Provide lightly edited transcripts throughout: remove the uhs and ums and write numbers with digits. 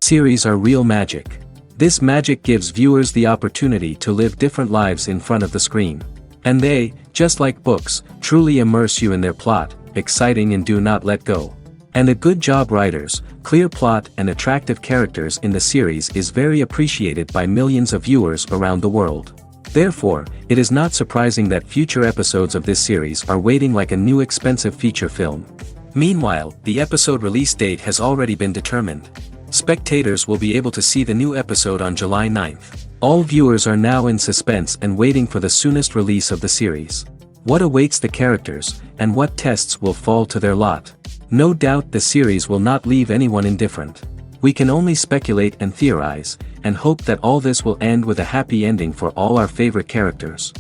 Series are real magic. This magic gives viewers the opportunity to live different lives in front of the screen. And they, just like books, truly immerse you in their plot, exciting and do not let go. And a good job writers, clear plot and attractive characters in the series is very appreciated by millions of viewers around the world. Therefore, it is not surprising that future episodes of this series are waiting like a new expensive feature film. Meanwhile, the episode release date has already been determined. Spectators will be able to see the new episode on July 9th. All viewers are now in suspense and waiting for the soonest release of the series. What awaits the characters, and what tests will fall to their lot? No doubt the series will not leave anyone indifferent. We can only speculate and theorize, and hope that all this will end with a happy ending for all our favorite characters.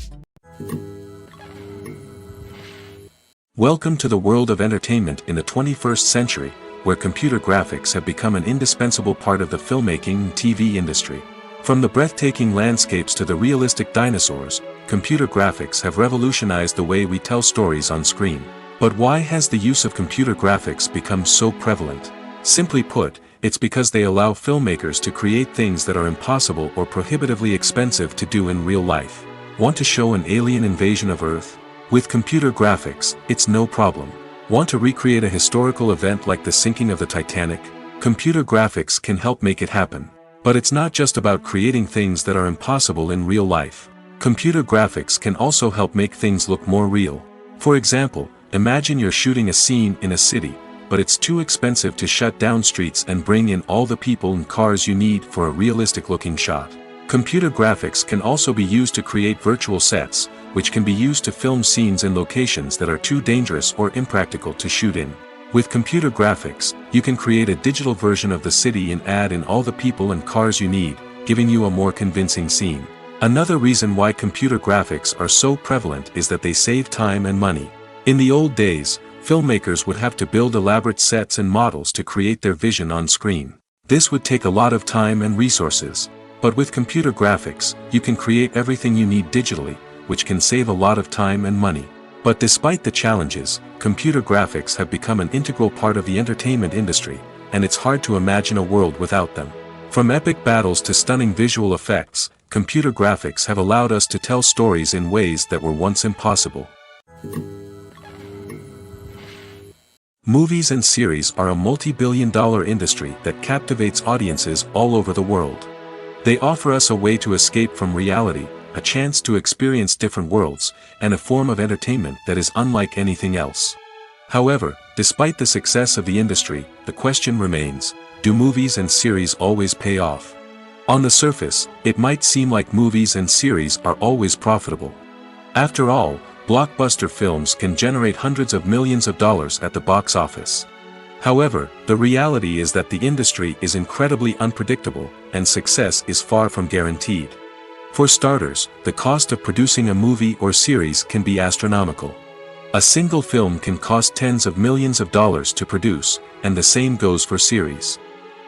Welcome to the world of entertainment in the 21st century, where computer graphics have become an indispensable part of the filmmaking and TV industry. From the breathtaking landscapes to the realistic dinosaurs, computer graphics have revolutionized the way we tell stories on screen. But why has the use of computer graphics become so prevalent? Simply put, it's because they allow filmmakers to create things that are impossible or prohibitively expensive to do in real life. Want to show an alien invasion of Earth? With computer graphics, it's no problem. Want to recreate a historical event like the sinking of the Titanic? Computer graphics can help make it happen. But it's not just about creating things that are impossible in real life. Computer graphics can also help make things look more real. For example, imagine you're shooting a scene in a city, but it's too expensive to shut down streets and bring in all the people and cars you need for a realistic-looking shot. Computer graphics can also be used to create virtual sets, which can be used to film scenes in locations that are too dangerous or impractical to shoot in. With computer graphics, you can create a digital version of the city and add in all the people and cars you need, giving you a more convincing scene. Another reason why computer graphics are so prevalent is that they save time and money. In the old days, filmmakers would have to build elaborate sets and models to create their vision on screen. This would take a lot of time and resources. But with computer graphics, you can create everything you need digitally, which can save a lot of time and money. But despite the challenges, computer graphics have become an integral part of the entertainment industry, and it's hard to imagine a world without them. From epic battles to stunning visual effects, computer graphics have allowed us to tell stories in ways that were once impossible. Movies and series are a multi-billion-dollar industry that captivates audiences all over the world. They offer us a way to escape from reality, a chance to experience different worlds, and a form of entertainment that is unlike anything else. However, despite the success of the industry, the question remains, do movies and series always pay off? On the surface, it might seem like movies and series are always profitable. After all, blockbuster films can generate hundreds of millions of dollars at the box office. However, the reality is that the industry is incredibly unpredictable, and success is far from guaranteed. For starters, the cost of producing a movie or series can be astronomical. A single film can cost tens of millions of dollars to produce, and the same goes for series.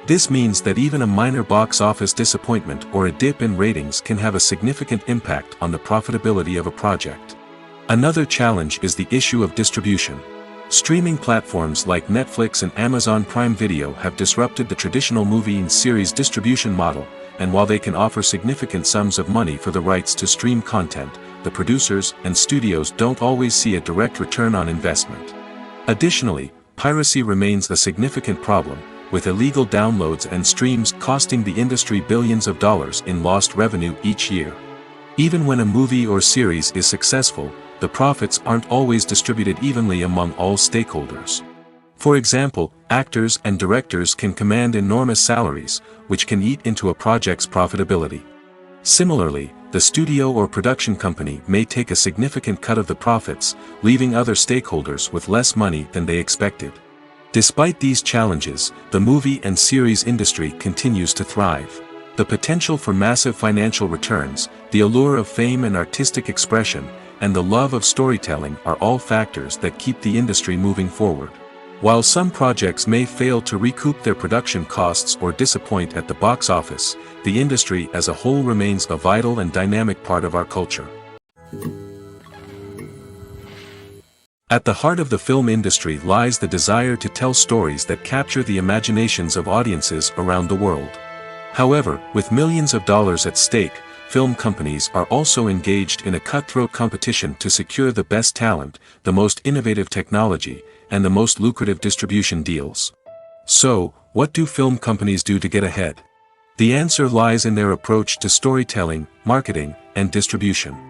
This means that even a minor box office disappointment or a dip in ratings can have a significant impact on the profitability of a project. Another challenge is the issue of distribution. Streaming platforms like Netflix and Amazon Prime Video have disrupted the traditional movie and series distribution model, and while they can offer significant sums of money for the rights to stream content, the producers and studios don't always see a direct return on investment. Additionally, piracy remains a significant problem, with illegal downloads and streams costing the industry billions of dollars in lost revenue each year. Even when a movie or series is successful, the profits aren't always distributed evenly among all stakeholders. For example, actors and directors can command enormous salaries, which can eat into a project's profitability. Similarly, the studio or production company may take a significant cut of the profits, leaving other stakeholders with less money than they expected. Despite these challenges, the movie and series industry continues to thrive. The potential for massive financial returns, the allure of fame and artistic expression, and the love of storytelling are all factors that keep the industry moving forward. While some projects may fail to recoup their production costs or disappoint at the box office, the industry as a whole remains a vital and dynamic part of our culture. At the heart of the film industry lies the desire to tell stories that capture the imaginations of audiences around the world. However, with millions of dollars at stake, film companies are also engaged in a cutthroat competition to secure the best talent, the most innovative technology, and the most lucrative distribution deals. So, what do film companies do to get ahead? The answer lies in their approach to storytelling, marketing, and distribution.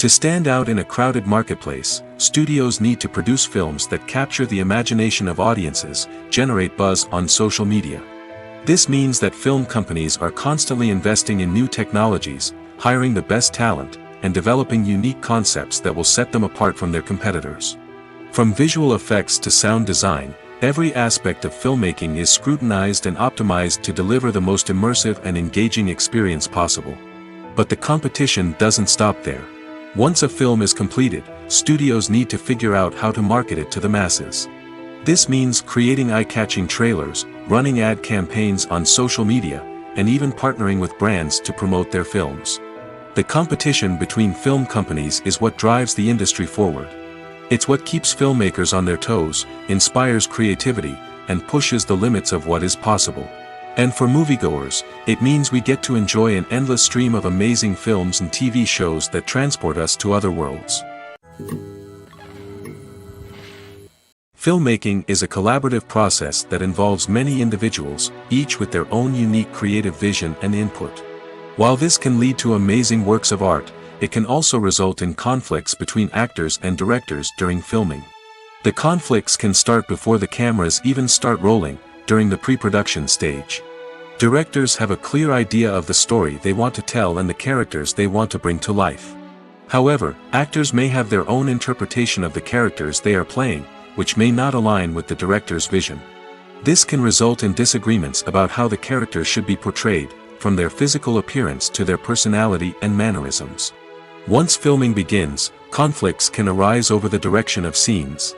To stand out in a crowded marketplace, studios need to produce films that capture the imagination of audiences, generate buzz on social media. This means that film companies are constantly investing in new technologies, hiring the best talent, and developing unique concepts that will set them apart from their competitors. From visual effects to sound design, every aspect of filmmaking is scrutinized and optimized to deliver the most immersive and engaging experience possible. But the competition doesn't stop there. Once a film is completed, studios need to figure out how to market it to the masses. This means creating eye-catching trailers, running ad campaigns on social media, and even partnering with brands to promote their films. The competition between film companies is what drives the industry forward. It's what keeps filmmakers on their toes, inspires creativity, and pushes the limits of what is possible. And for moviegoers, it means we get to enjoy an endless stream of amazing films and TV shows that transport us to other worlds. Filmmaking is a collaborative process that involves many individuals, each with their own unique creative vision and input. While this can lead to amazing works of art, it can also result in conflicts between actors and directors during filming. The conflicts can start before the cameras even start rolling, during the pre-production stage. Directors have a clear idea of the story they want to tell and the characters they want to bring to life. However, actors may have their own interpretation of the characters they are playing, which may not align with the director's vision. This can result in disagreements about how the characters should be portrayed, from their physical appearance to their personality and mannerisms. Once filming begins, conflicts can arise over the direction of scenes.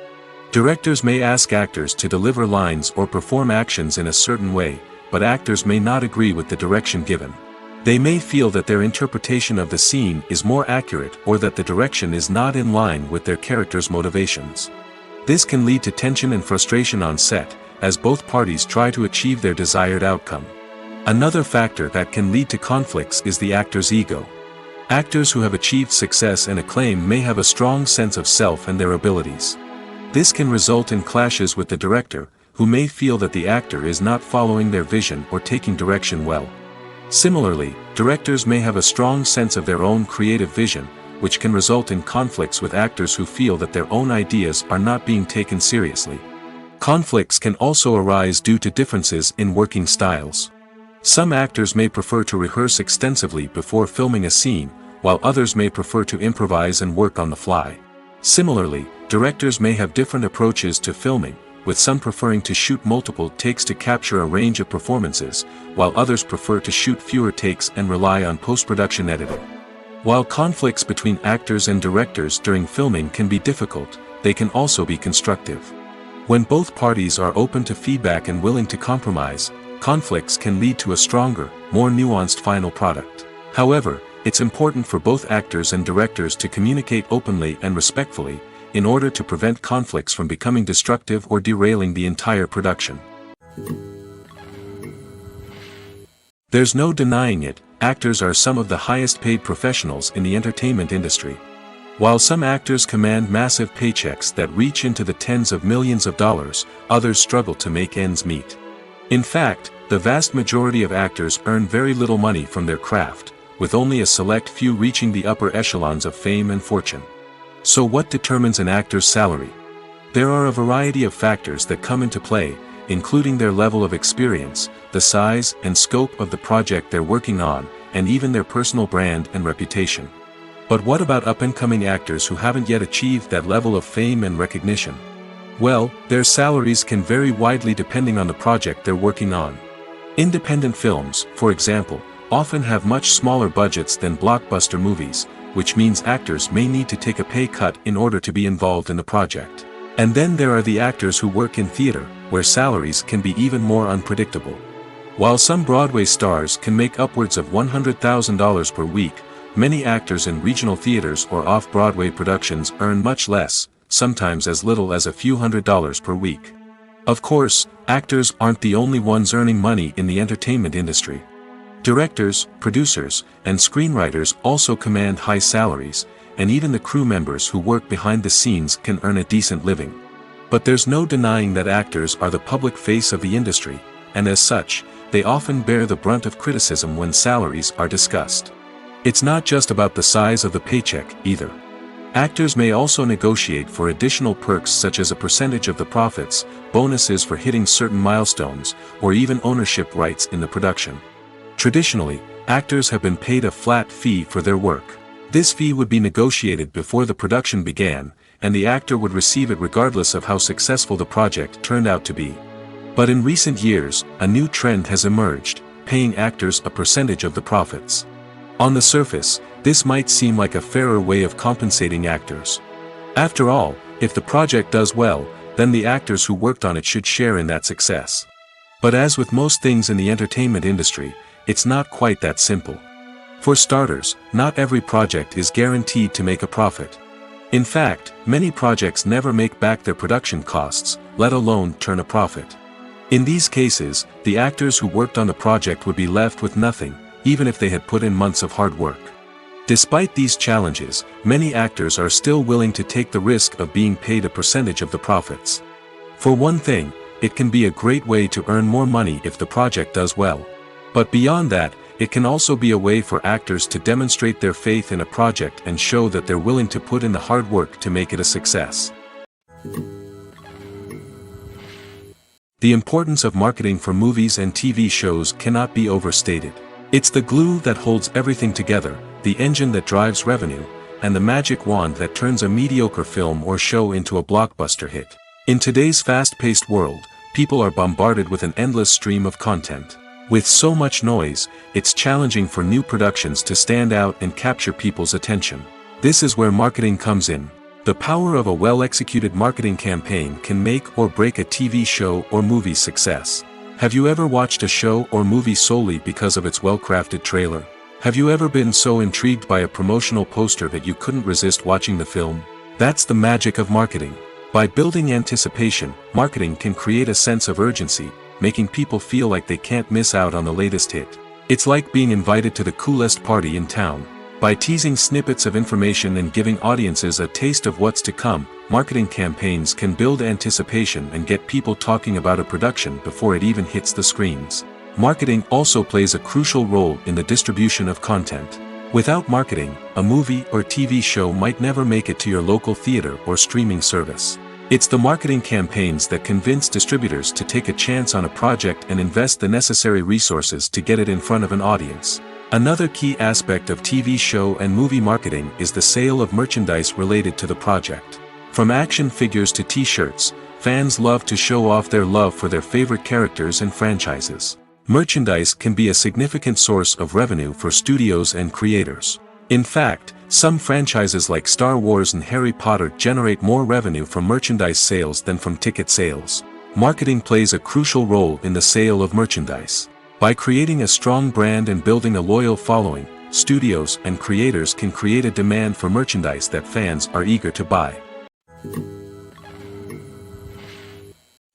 Directors may ask actors to deliver lines or perform actions in a certain way, but actors may not agree with the direction given. They may feel that their interpretation of the scene is more accurate or that the direction is not in line with their character's motivations. This can lead to tension and frustration on set, as both parties try to achieve their desired outcome. Another factor that can lead to conflicts is the actor's ego. Actors who have achieved success and acclaim may have a strong sense of self and their abilities. This can result in clashes with the director, who may feel that the actor is not following their vision or taking direction well. Similarly, directors may have a strong sense of their own creative vision, which can result in conflicts with actors who feel that their own ideas are not being taken seriously. Conflicts can also arise due to differences in working styles. Some actors may prefer to rehearse extensively before filming a scene, while others may prefer to improvise and work on the fly. Similarly, directors may have different approaches to filming, with some preferring to shoot multiple takes to capture a range of performances, while others prefer to shoot fewer takes and rely on post-production editing. While conflicts between actors and directors during filming can be difficult, they can also be constructive. When both parties are open to feedback and willing to compromise, conflicts can lead to a stronger, more nuanced final product. However, it's important for both actors and directors to communicate openly and respectfully, in order to prevent conflicts from becoming destructive or derailing the entire production. There's no denying it, actors are some of the highest paid professionals in the entertainment industry. While some actors command massive paychecks that reach into the tens of millions of dollars, others struggle to make ends meet. In fact, the vast majority of actors earn very little money from their craft, with only a select few reaching the upper echelons of fame and fortune. So what determines an actor's salary? There are a variety of factors that come into play, including their level of experience, the size and scope of the project they're working on, and even their personal brand and reputation. But what about up-and-coming actors who haven't yet achieved that level of fame and recognition? Well, their salaries can vary widely depending on the project they're working on. Independent films, for example, often have much smaller budgets than blockbuster movies, which means actors may need to take a pay cut in order to be involved in the project. And then there are the actors who work in theater, where salaries can be even more unpredictable. While some Broadway stars can make upwards of $100,000 per week, many actors in regional theaters or off-Broadway productions earn much less, sometimes as little as a few $100s per week. Of course, actors aren't the only ones earning money in the entertainment industry. Directors, producers, and screenwriters also command high salaries, and even the crew members who work behind the scenes can earn a decent living. But there's no denying that actors are the public face of the industry, and as such, they often bear the brunt of criticism when salaries are discussed. It's not just about the size of the paycheck, either. Actors may also negotiate for additional perks such as a percentage of the profits, bonuses for hitting certain milestones, or even ownership rights in the production. Traditionally, actors have been paid a flat fee for their work. This fee would be negotiated before the production began, and the actor would receive it regardless of how successful the project turned out to be. But in recent years, a new trend has emerged, paying actors a percentage of the profits. On the surface, this might seem like a fairer way of compensating actors. After all, if the project does well, then the actors who worked on it should share in that success. But as with most things in the entertainment industry, it's not quite that simple. For starters, not every project is guaranteed to make a profit. In fact, many projects never make back their production costs, let alone turn a profit. In these cases, the actors who worked on the project would be left with nothing, even if they had put in months of hard work. Despite these challenges, many actors are still willing to take the risk of being paid a percentage of the profits. For one thing, it can be a great way to earn more money if the project does well. But beyond that, it can also be a way for actors to demonstrate their faith in a project and show that they're willing to put in the hard work to make it a success. The importance of marketing for movies and TV shows cannot be overstated. It's the glue that holds everything together, the engine that drives revenue, and the magic wand that turns a mediocre film or show into a blockbuster hit. In today's fast-paced world, people are bombarded with an endless stream of content. With so much noise, it's challenging for new productions to stand out and capture people's attention. This is where marketing comes in. The power of a well-executed marketing campaign can make or break a TV show or movie's success. Have you ever watched a show or movie solely because of its well-crafted trailer? Have you ever been so intrigued by a promotional poster that you couldn't resist watching the film? That's the magic of marketing. By building anticipation, marketing can create a sense of urgency, making people feel like they can't miss out on the latest hit. It's like being invited to the coolest party in town. By teasing snippets of information and giving audiences a taste of what's to come, marketing campaigns can build anticipation and get people talking about a production before it even hits the screens. Marketing also plays a crucial role in the distribution of content. Without marketing, a movie or TV show might never make it to your local theater or streaming service. It's the marketing campaigns that convince distributors to take a chance on a project and invest the necessary resources to get it in front of an audience. Another key aspect of TV show and movie marketing is the sale of merchandise related to the project. From action figures to t-shirts, fans love to show off their love for their favorite characters and franchises. Merchandise can be a significant source of revenue for studios and creators. In fact, some franchises like Star Wars and Harry Potter generate more revenue from merchandise sales than from ticket sales. Marketing plays a crucial role in the sale of merchandise. By creating a strong brand and building a loyal following, studios and creators can create a demand for merchandise that fans are eager to buy.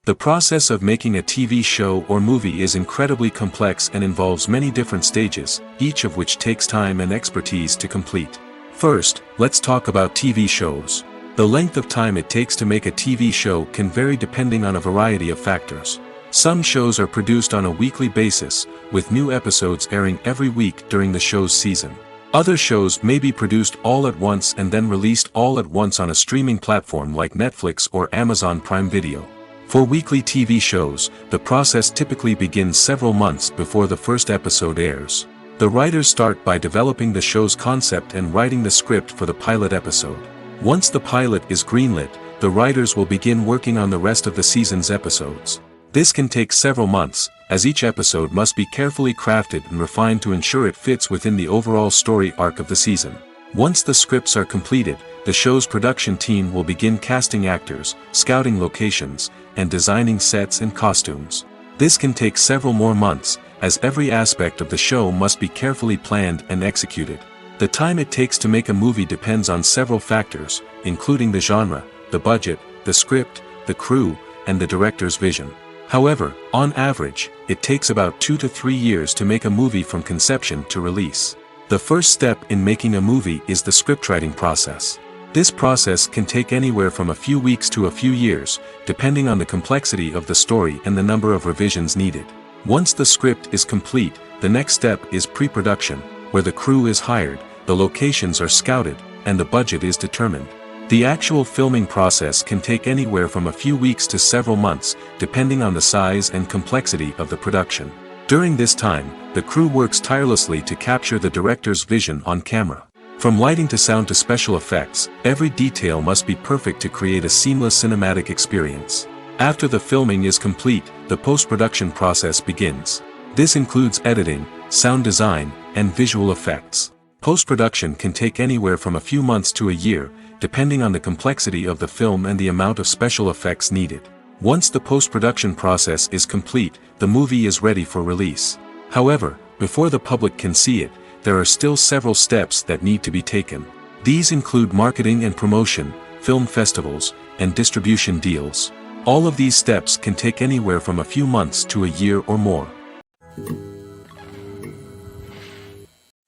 The process of making a TV show or movie is incredibly complex and involves many different stages, each of which takes time and expertise to complete. First, let's talk about TV shows. The length of time it takes to make a TV show can vary depending on a variety of factors. Some shows are produced on a weekly basis, with new episodes airing every week during the show's season. Other shows may be produced all at once and then released all at once on a streaming platform like Netflix or Amazon Prime Video. For weekly TV shows, the process typically begins several months before the first episode airs. The writers start by developing the show's concept and writing the script for the pilot episode. Once the pilot is greenlit, the writers will begin working on the rest of the season's episodes. This can take several months, as each episode must be carefully crafted and refined to ensure it fits within the overall story arc of the season. Once the scripts are completed, the show's production team will begin casting actors, scouting locations, and designing sets and costumes. This can take several more months, as every aspect of the show must be carefully planned and executed. The time it takes to make a movie depends on several factors, including the genre, the budget, the script, the crew, and the director's vision. However, on average, it takes about 2 to 3 years to make a movie from conception to release. The first step in making a movie is the scriptwriting process. This process can take anywhere from a few weeks to a few years, depending on the complexity of the story and the number of revisions needed. Once the script is complete, the next step is pre-production, where the crew is hired, the locations are scouted, and the budget is determined. The actual filming process can take anywhere from a few weeks to several months, depending on the size and complexity of the production. During this time, the crew works tirelessly to capture the director's vision on camera. From lighting to sound to special effects, every detail must be perfect to create a seamless cinematic experience. After the filming is complete, the post-production process begins. This includes editing, sound design, and visual effects. Post-production can take anywhere from a few months to a year, depending on the complexity of the film and the amount of special effects needed. Once the post-production process is complete, the movie is ready for release. However, before the public can see it, there are still several steps that need to be taken. These include marketing and promotion, film festivals, and distribution deals. All of these steps can take anywhere from a few months to a year or more.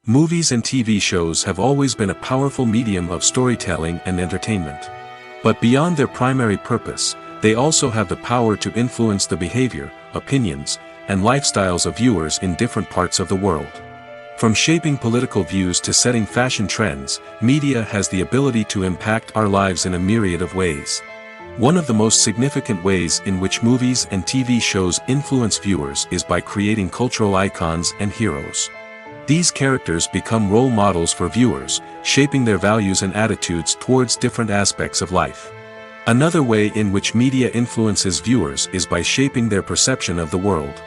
Movies and TV shows have always been a powerful medium of storytelling and entertainment. But beyond their primary purpose, they also have the power to influence the behavior, opinions, and lifestyles of viewers in different parts of the world. From shaping political views to setting fashion trends, media has the ability to impact our lives in a myriad of ways. One of the most significant ways in which movies and TV shows influence viewers is by creating cultural icons and heroes. These characters become role models for viewers, shaping their values and attitudes towards different aspects of life. Another way in which media influences viewers is by shaping their perception of the world.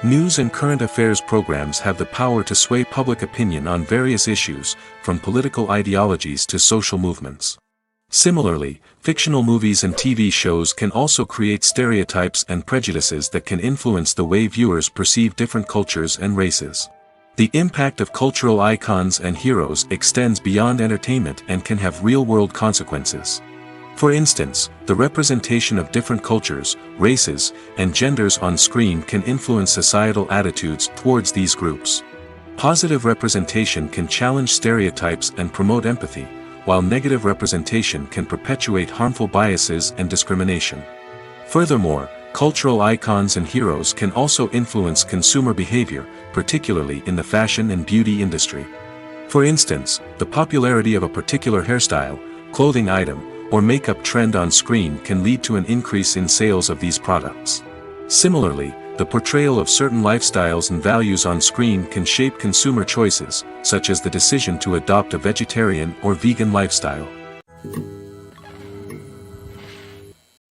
News and current affairs programs have the power to sway public opinion on various issues, from political ideologies to social movements. Similarly, fictional movies and TV shows can also create stereotypes and prejudices that can influence the way viewers perceive different cultures and races. The impact of cultural icons and heroes extends beyond entertainment and can have real-world consequences. For instance, the representation of different cultures, races, and genders on screen can influence societal attitudes towards these groups. Positive representation can challenge stereotypes and promote empathy, while negative representation can perpetuate harmful biases and discrimination. Furthermore, cultural icons and heroes can also influence consumer behavior, particularly in the fashion and beauty industry. For instance, the popularity of a particular hairstyle, clothing item, or makeup trend on screen can lead to an increase in sales of these products. Similarly, the portrayal of certain lifestyles and values on screen can shape consumer choices, such as the decision to adopt a vegetarian or vegan lifestyle.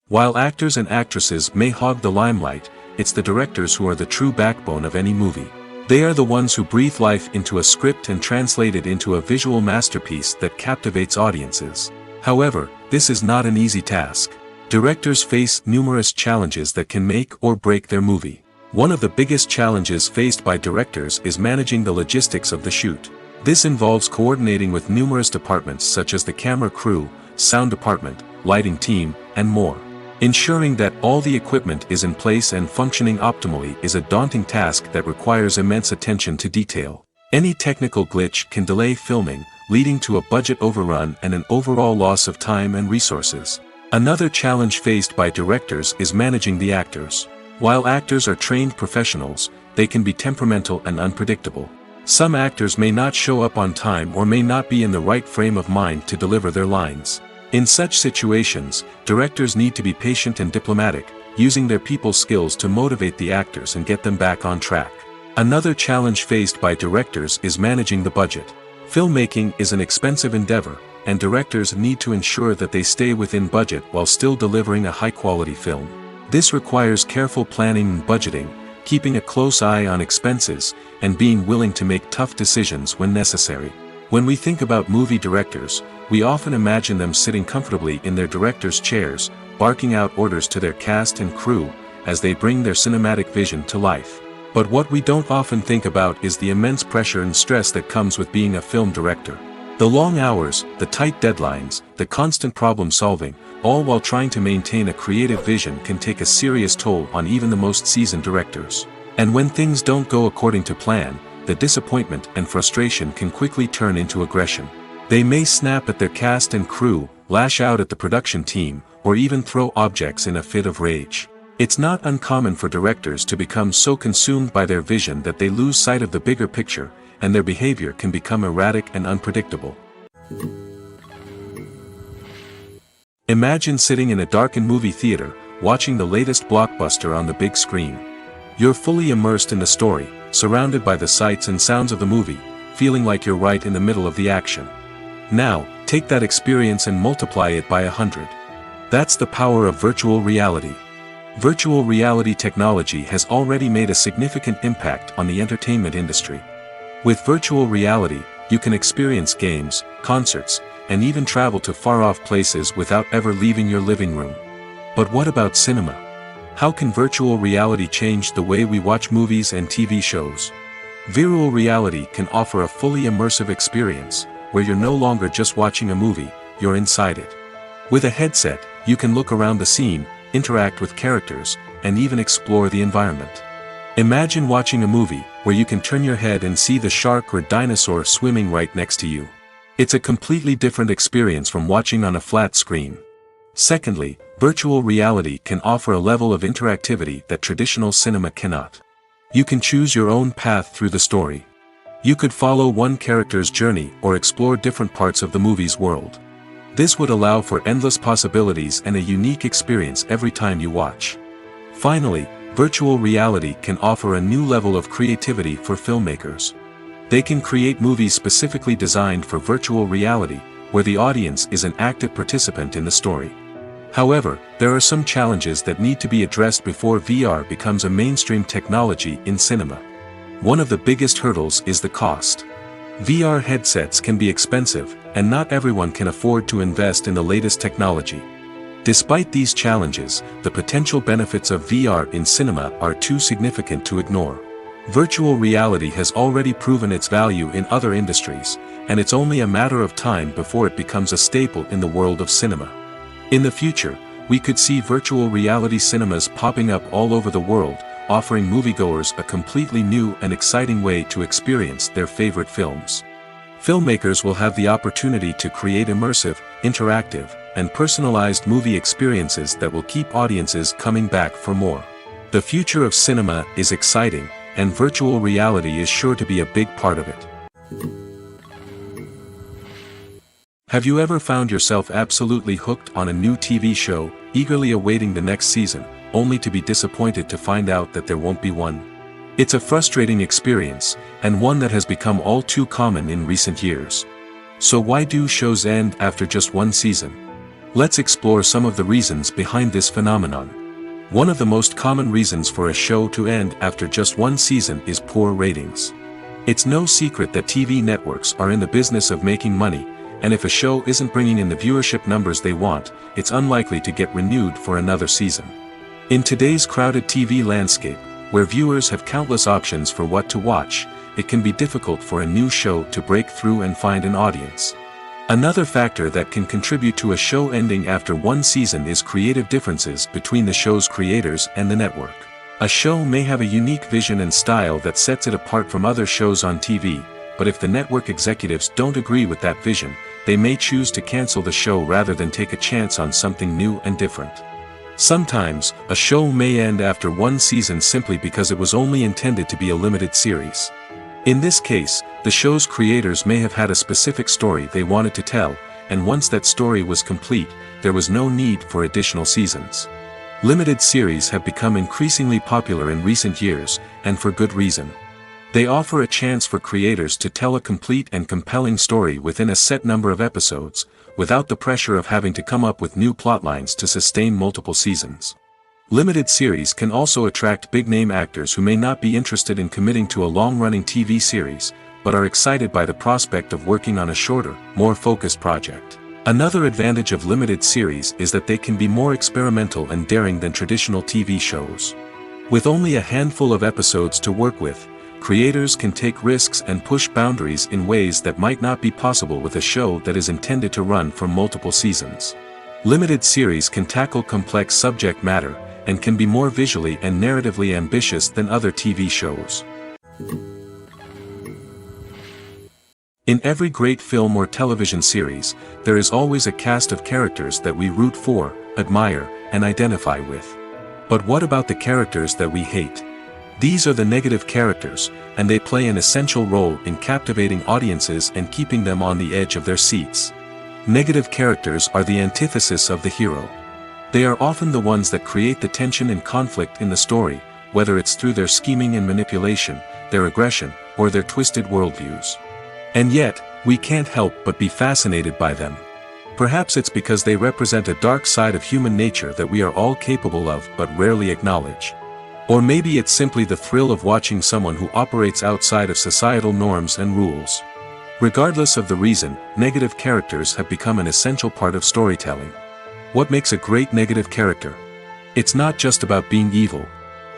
While actors and actresses may hog the limelight, it's the directors who are the true backbone of any movie. They are the ones who breathe life into a script and translate it into a visual masterpiece that captivates audiences. However, this is not an easy task. Directors face numerous challenges that can make or break their movie. One of the biggest challenges faced by directors is managing the logistics of the shoot. This involves coordinating with numerous departments such as the camera crew, sound department, lighting team, and more. Ensuring that all the equipment is in place and functioning optimally is a daunting task that requires immense attention to detail. Any technical glitch can delay filming, leading to a budget overrun and an overall loss of time and resources. Another challenge faced by directors is managing the actors. While actors are trained professionals, they can be temperamental and unpredictable. Some actors may not show up on time or may not be in the right frame of mind to deliver their lines. In such situations, directors need to be patient and diplomatic, using their people skills to motivate the actors and get them back on track. Another challenge faced by directors is managing the budget. Filmmaking is an expensive endeavor, and directors need to ensure that they stay within budget while still delivering a high-quality film. This requires careful planning and budgeting, keeping a close eye on expenses, and being willing to make tough decisions when necessary. When we think about movie directors, we often imagine them sitting comfortably in their director's chairs, barking out orders to their cast and crew, as they bring their cinematic vision to life. But what we don't often think about is the immense pressure and stress that comes with being a film director. The long hours, the tight deadlines, the constant problem solving, all while trying to maintain a creative vision can take a serious toll on even the most seasoned directors. And when things don't go according to plan, the disappointment and frustration can quickly turn into aggression. They may snap at their cast and crew, lash out at the production team, or even throw objects in a fit of rage. It's not uncommon for directors to become so consumed by their vision that they lose sight of the bigger picture, and their behavior can become erratic and unpredictable. Imagine sitting in a darkened movie theater, watching the latest blockbuster on the big screen. You're fully immersed in the story, surrounded by the sights and sounds of the movie, feeling like you're right in the middle of the action. Now, take that experience and multiply it by 100. That's the power of virtual reality. Virtual reality technology has already made a significant impact on the entertainment industry. With virtual reality, you can experience games, concerts, and even travel to far-off places without ever leaving your living room. But what about cinema? How can virtual reality change the way we watch movies and TV shows? Virtual reality can offer a fully immersive experience, where you're no longer just watching a movie, you're inside it. With a headset, you can look around the scene, interact with characters, and even explore the environment. Imagine watching a movie, where you can turn your head and see the shark or dinosaur swimming right next to you. It's a completely different experience from watching on a flat screen. Secondly, virtual reality can offer a level of interactivity that traditional cinema cannot. You can choose your own path through the story. You could follow one character's journey or explore different parts of the movie's world. This would allow for endless possibilities and a unique experience every time you watch. Finally, virtual reality can offer a new level of creativity for filmmakers. They can create movies specifically designed for virtual reality, where the audience is an active participant in the story. However, there are some challenges that need to be addressed before VR becomes a mainstream technology in cinema. One of the biggest hurdles is the cost. VR headsets can be expensive, and not everyone can afford to invest in the latest technology. Despite these challenges, the potential benefits of VR in cinema are too significant to ignore. Virtual reality has already proven its value in other industries, and it's only a matter of time before it becomes a staple in the world of cinema. In the future, we could see virtual reality cinemas popping up all over the world, offering moviegoers a completely new and exciting way to experience their favorite films. Filmmakers will have the opportunity to create immersive, interactive, and personalized movie experiences that will keep audiences coming back for more. The future of cinema is exciting, and virtual reality is sure to be a big part of it. Have you ever found yourself absolutely hooked on a new TV show, eagerly awaiting the next season, only to be disappointed to find out that there won't be one? It's a frustrating experience, and one that has become all too common in recent years. So why do shows end after just one season? Let's explore some of the reasons behind this phenomenon. One of the most common reasons for a show to end after just one season is poor ratings. It's no secret that TV networks are in the business of making money, and if a show isn't bringing in the viewership numbers they want, it's unlikely to get renewed for another season. In today's crowded TV landscape, where viewers have countless options for what to watch, it can be difficult for a new show to break through and find an audience. Another factor that can contribute to a show ending after one season is creative differences between the show's creators and the network. A show may have a unique vision and style that sets it apart from other shows on TV, but if the network executives don't agree with that vision, they may choose to cancel the show rather than take a chance on something new and different. Sometimes, a show may end after one season simply because it was only intended to be a limited series. In this case, the show's creators may have had a specific story they wanted to tell, and once that story was complete, there was no need for additional seasons. Limited series have become increasingly popular in recent years, and for good reason. They offer a chance for creators to tell a complete and compelling story within a set number of episodes, without the pressure of having to come up with new plotlines to sustain multiple seasons. Limited series can also attract big-name actors who may not be interested in committing to a long-running TV series, but are excited by the prospect of working on a shorter, more focused project. Another advantage of limited series is that they can be more experimental and daring than traditional TV shows. With only a handful of episodes to work with, creators can take risks and push boundaries in ways that might not be possible with a show that is intended to run for multiple seasons. Limited series can tackle complex subject matter, and can be more visually and narratively ambitious than other TV shows. In every great film or television series, there is always a cast of characters that we root for, admire, and identify with. But what about the characters that we hate? These are the negative characters, and they play an essential role in captivating audiences and keeping them on the edge of their seats. Negative characters are the antithesis of the hero. They are often the ones that create the tension and conflict in the story, whether it's through their scheming and manipulation, their aggression, or their twisted worldviews. And yet, we can't help but be fascinated by them. Perhaps it's because they represent a dark side of human nature that we are all capable of but rarely acknowledge. Or maybe it's simply the thrill of watching someone who operates outside of societal norms and rules. Regardless of the reason, negative characters have become an essential part of storytelling. What makes a great negative character? It's not just about being evil.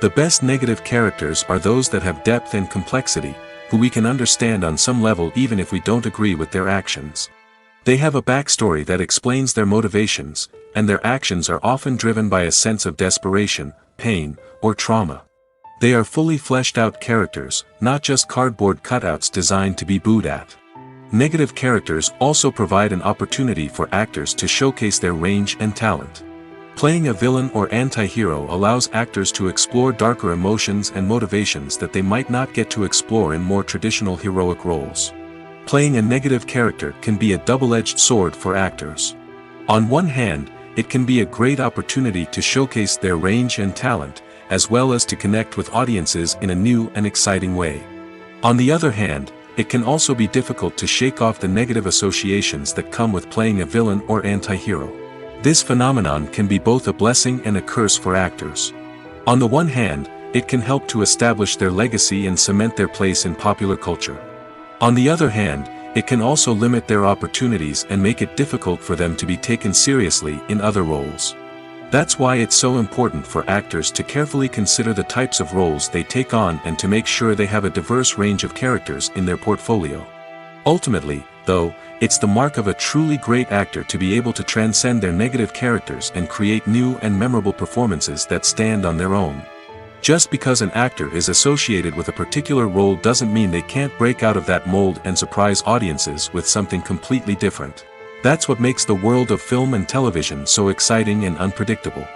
The best negative characters are those that have depth and complexity, who we can understand on some level even if we don't agree with their actions. They have a backstory that explains their motivations, and their actions are often driven by a sense of desperation, pain, or trauma. They are fully fleshed out characters, not just cardboard cutouts designed to be booed at. Negative characters also provide an opportunity for actors to showcase their range and talent. Playing a villain or anti-hero allows actors to explore darker emotions and motivations that they might not get to explore in more traditional heroic roles. Playing a negative character can be a double-edged sword for actors. On one hand, it can be a great opportunity to showcase their range and talent, as well as to connect with audiences in a new and exciting way. On the other hand, it can also be difficult to shake off the negative associations that come with playing a villain or anti-hero. This phenomenon can be both a blessing and a curse for actors. On the one hand, it can help to establish their legacy and cement their place in popular culture. On the other hand, it can also limit their opportunities and make it difficult for them to be taken seriously in other roles. That's why it's so important for actors to carefully consider the types of roles they take on and to make sure they have a diverse range of characters in their portfolio. Ultimately, though, it's the mark of a truly great actor to be able to transcend their negative characters and create new and memorable performances that stand on their own. Just because an actor is associated with a particular role doesn't mean they can't break out of that mold and surprise audiences with something completely different. That's what makes the world of film and television so exciting and unpredictable.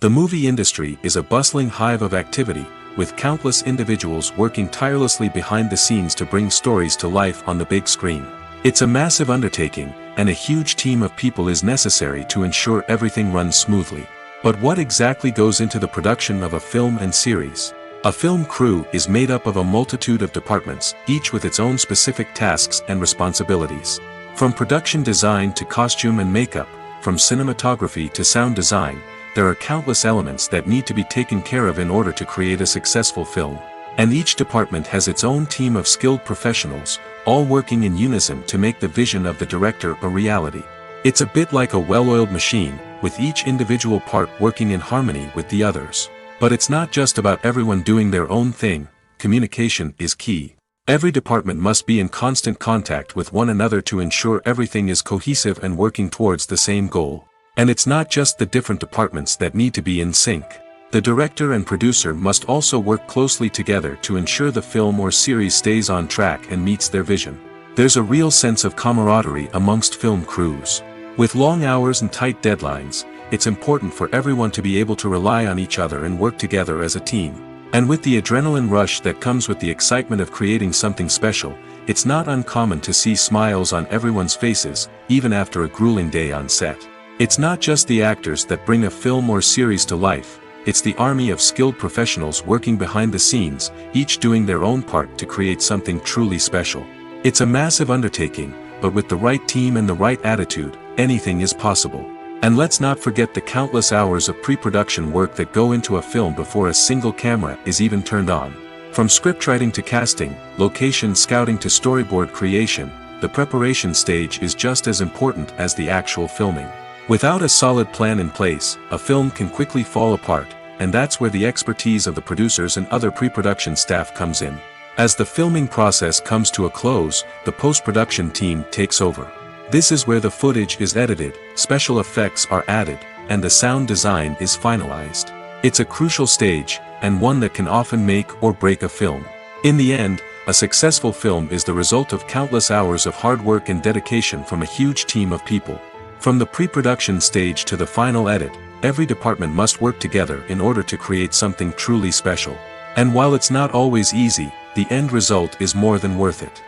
The movie industry is a bustling hive of activity, with countless individuals working tirelessly behind the scenes to bring stories to life on the big screen. It's a massive undertaking, and a huge team of people is necessary to ensure everything runs smoothly. But what exactly goes into the production of a film and series? A film crew is made up of a multitude of departments, each with its own specific tasks and responsibilities. From production design to costume and makeup, from cinematography to sound design, there are countless elements that need to be taken care of in order to create a successful film. And each department has its own team of skilled professionals, all working in unison to make the vision of the director a reality. It's a bit like a well-oiled machine, with each individual part working in harmony with the others. But it's not just about everyone doing their own thing. Communication is key. Every department must be in constant contact with one another to ensure everything is cohesive and working towards the same goal. And it's not just the different departments that need to be in sync. The director and producer must also work closely together to ensure the film or series stays on track and meets their vision. There's a real sense of camaraderie amongst film crews. With long hours and tight deadlines, it's important for everyone to be able to rely on each other and work together as a team. And with the adrenaline rush that comes with the excitement of creating something special, it's not uncommon to see smiles on everyone's faces, even after a grueling day on set. It's not just the actors that bring a film or series to life, it's the army of skilled professionals working behind the scenes, each doing their own part to create something truly special. It's a massive undertaking, but with the right team and the right attitude, anything is possible. And let's not forget the countless hours of pre-production work that go into a film before a single camera is even turned on. From scriptwriting to casting, location scouting to storyboard creation, the preparation stage is just as important as the actual filming. Without a solid plan in place, a film can quickly fall apart, and that's where the expertise of the producers and other pre-production staff comes in. As the filming process comes to a close, the post-production team takes over. This is where the footage is edited, special effects are added, and the sound design is finalized. It's a crucial stage, and one that can often make or break a film. In the end, a successful film is the result of countless hours of hard work and dedication from a huge team of people. From the pre-production stage to the final edit, every department must work together in order to create something truly special. And while it's not always easy, the end result is more than worth it.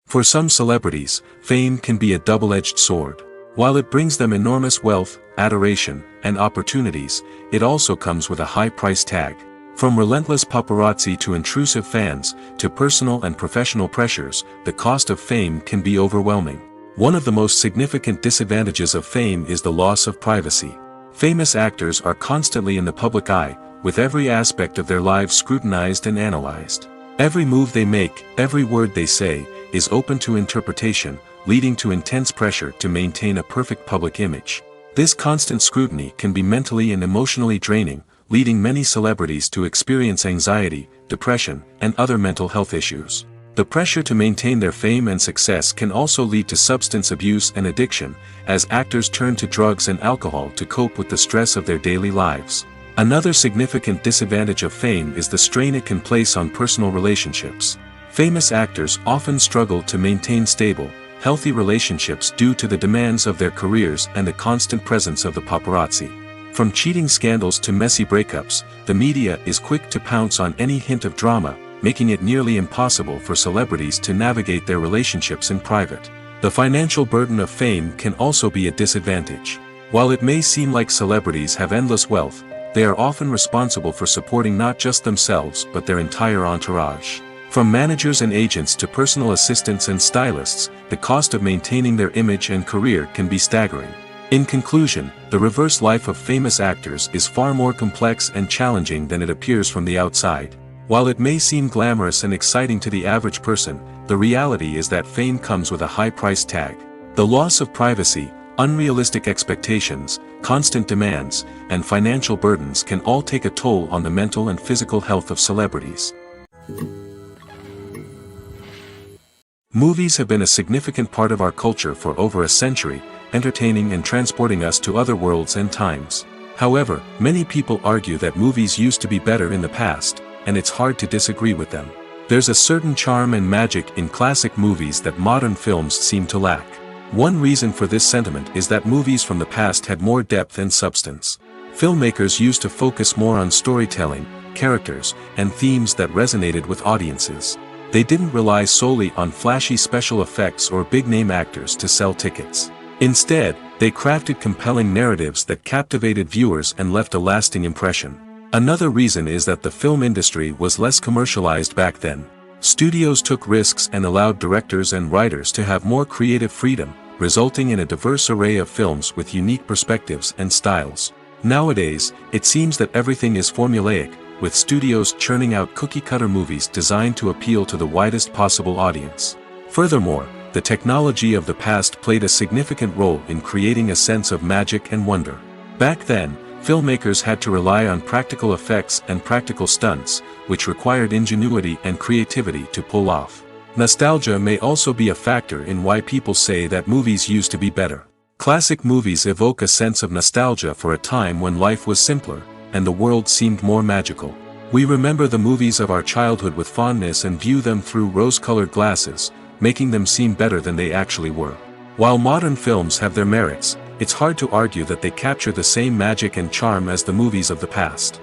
For some celebrities, fame can be a double-edged sword. While it brings them enormous wealth, adoration, and opportunities, it also comes with a high price tag. From relentless paparazzi to intrusive fans, to personal and professional pressures, the cost of fame can be overwhelming. One of the most significant disadvantages of fame is the loss of privacy. Famous actors are constantly in the public eye, with every aspect of their lives scrutinized and analyzed. Every move they make, every word they say, is open to interpretation, leading to intense pressure to maintain a perfect public image. This constant scrutiny can be mentally and emotionally draining, leading many celebrities to experience anxiety, depression, and other mental health issues. The pressure to maintain their fame and success can also lead to substance abuse and addiction, as actors turn to drugs and alcohol to cope with the stress of their daily lives. Another significant disadvantage of fame is the strain it can place on personal relationships. Famous actors often struggle to maintain stable, healthy relationships due to the demands of their careers and the constant presence of the paparazzi. From cheating scandals to messy breakups, the media is quick to pounce on any hint of drama, making it nearly impossible for celebrities to navigate their relationships in private. The financial burden of fame can also be a disadvantage. While it may seem like celebrities have endless wealth, they are often responsible for supporting not just themselves but their entire entourage. From managers and agents to personal assistants and stylists, the cost of maintaining their image and career can be staggering. In conclusion, the reverse life of famous actors is far more complex and challenging than it appears from the outside. While it may seem glamorous and exciting to the average person, the reality is that fame comes with a high price tag. The loss of privacy, unrealistic expectations, constant demands, and financial burdens can all take a toll on the mental and physical health of celebrities. Movies have been a significant part of our culture for over a century, entertaining and transporting us to other worlds and times. However, many people argue that movies used to be better in the past, and it's hard to disagree with them. There's a certain charm and magic in classic movies that modern films seem to lack. One reason for this sentiment is that movies from the past had more depth and substance. Filmmakers used to focus more on storytelling, characters, and themes that resonated with audiences. They didn't rely solely on flashy special effects or big-name actors to sell tickets. Instead, they crafted compelling narratives that captivated viewers and left a lasting impression. Another reason is that the film industry was less commercialized back then. Studios took risks and allowed directors and writers to have more creative freedom, resulting in a diverse array of films with unique perspectives and styles. Nowadays, it seems that everything is formulaic, with studios churning out cookie-cutter movies designed to appeal to the widest possible audience. Furthermore, the technology of the past played a significant role in creating a sense of magic and wonder. Back then, filmmakers had to rely on practical effects and practical stunts, which required ingenuity and creativity to pull off. Nostalgia may also be a factor in why people say that movies used to be better. Classic movies evoke a sense of nostalgia for a time when life was simpler, and the world seemed more magical. We remember the movies of our childhood with fondness and view them through rose-colored glasses, making them seem better than they actually were. While modern films have their merits, it's hard to argue that they capture the same magic and charm as the movies of the past.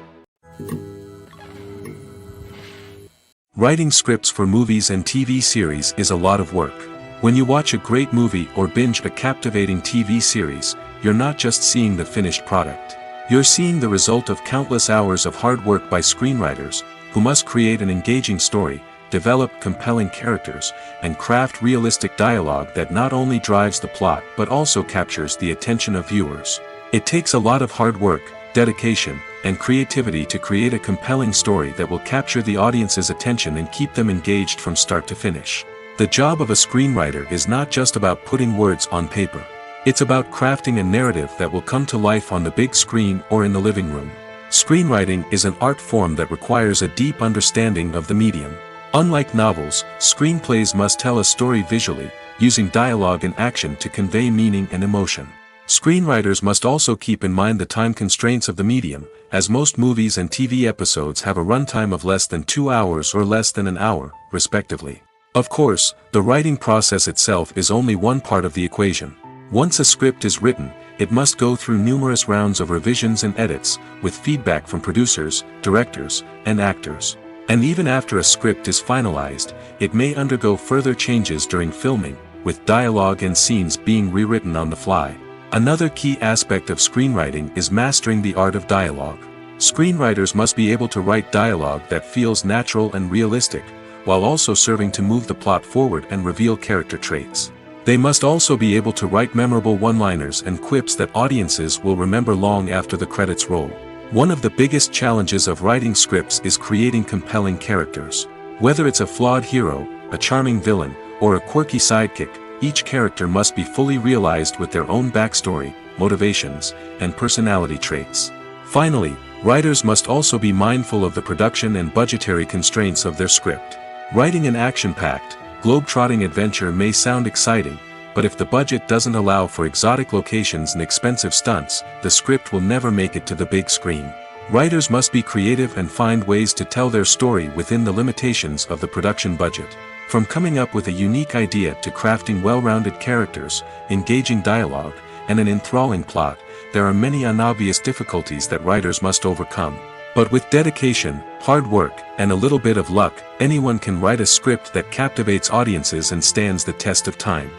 Writing scripts for movies and TV series is a lot of work. When you watch a great movie or binge a captivating TV series, you're not just seeing the finished product. You're seeing the result of countless hours of hard work by screenwriters, who must create an engaging story, develop compelling characters, and craft realistic dialogue that not only drives the plot but also captures the attention of viewers. It takes a lot of hard work, dedication, and creativity to create a compelling story that will capture the audience's attention and keep them engaged from start to finish. The job of a screenwriter is not just about putting words on paper. It's about crafting a narrative that will come to life on the big screen or in the living room. Screenwriting is an art form that requires a deep understanding of the medium. Unlike novels, screenplays must tell a story visually, using dialogue and action to convey meaning and emotion. Screenwriters must also keep in mind the time constraints of the medium, as most movies and TV episodes have a runtime of less than 2 hours or less than an hour, respectively. Of course, the writing process itself is only one part of the equation. Once a script is written, it must go through numerous rounds of revisions and edits, with feedback from producers, directors, and actors. And even after a script is finalized, it may undergo further changes during filming, with dialogue and scenes being rewritten on the fly. Another key aspect of screenwriting is mastering the art of dialogue. Screenwriters must be able to write dialogue that feels natural and realistic, while also serving to move the plot forward and reveal character traits. They must also be able to write memorable one-liners and quips that audiences will remember long after the credits roll. One of the biggest challenges of writing scripts is creating compelling characters. Whether it's a flawed hero, a charming villain, or a quirky sidekick, each character must be fully realized with their own backstory, motivations, and personality traits. Finally, writers must also be mindful of the production and budgetary constraints of their script. Writing an action-packed, globe-trotting adventure may sound exciting, but if the budget doesn't allow for exotic locations and expensive stunts, the script will never make it to the big screen. Writers must be creative and find ways to tell their story within the limitations of the production budget. From coming up with a unique idea to crafting well-rounded characters, engaging dialogue, and an enthralling plot, there are many unobvious difficulties that writers must overcome. But with dedication, hard work, and a little bit of luck, anyone can write a script that captivates audiences and stands the test of time.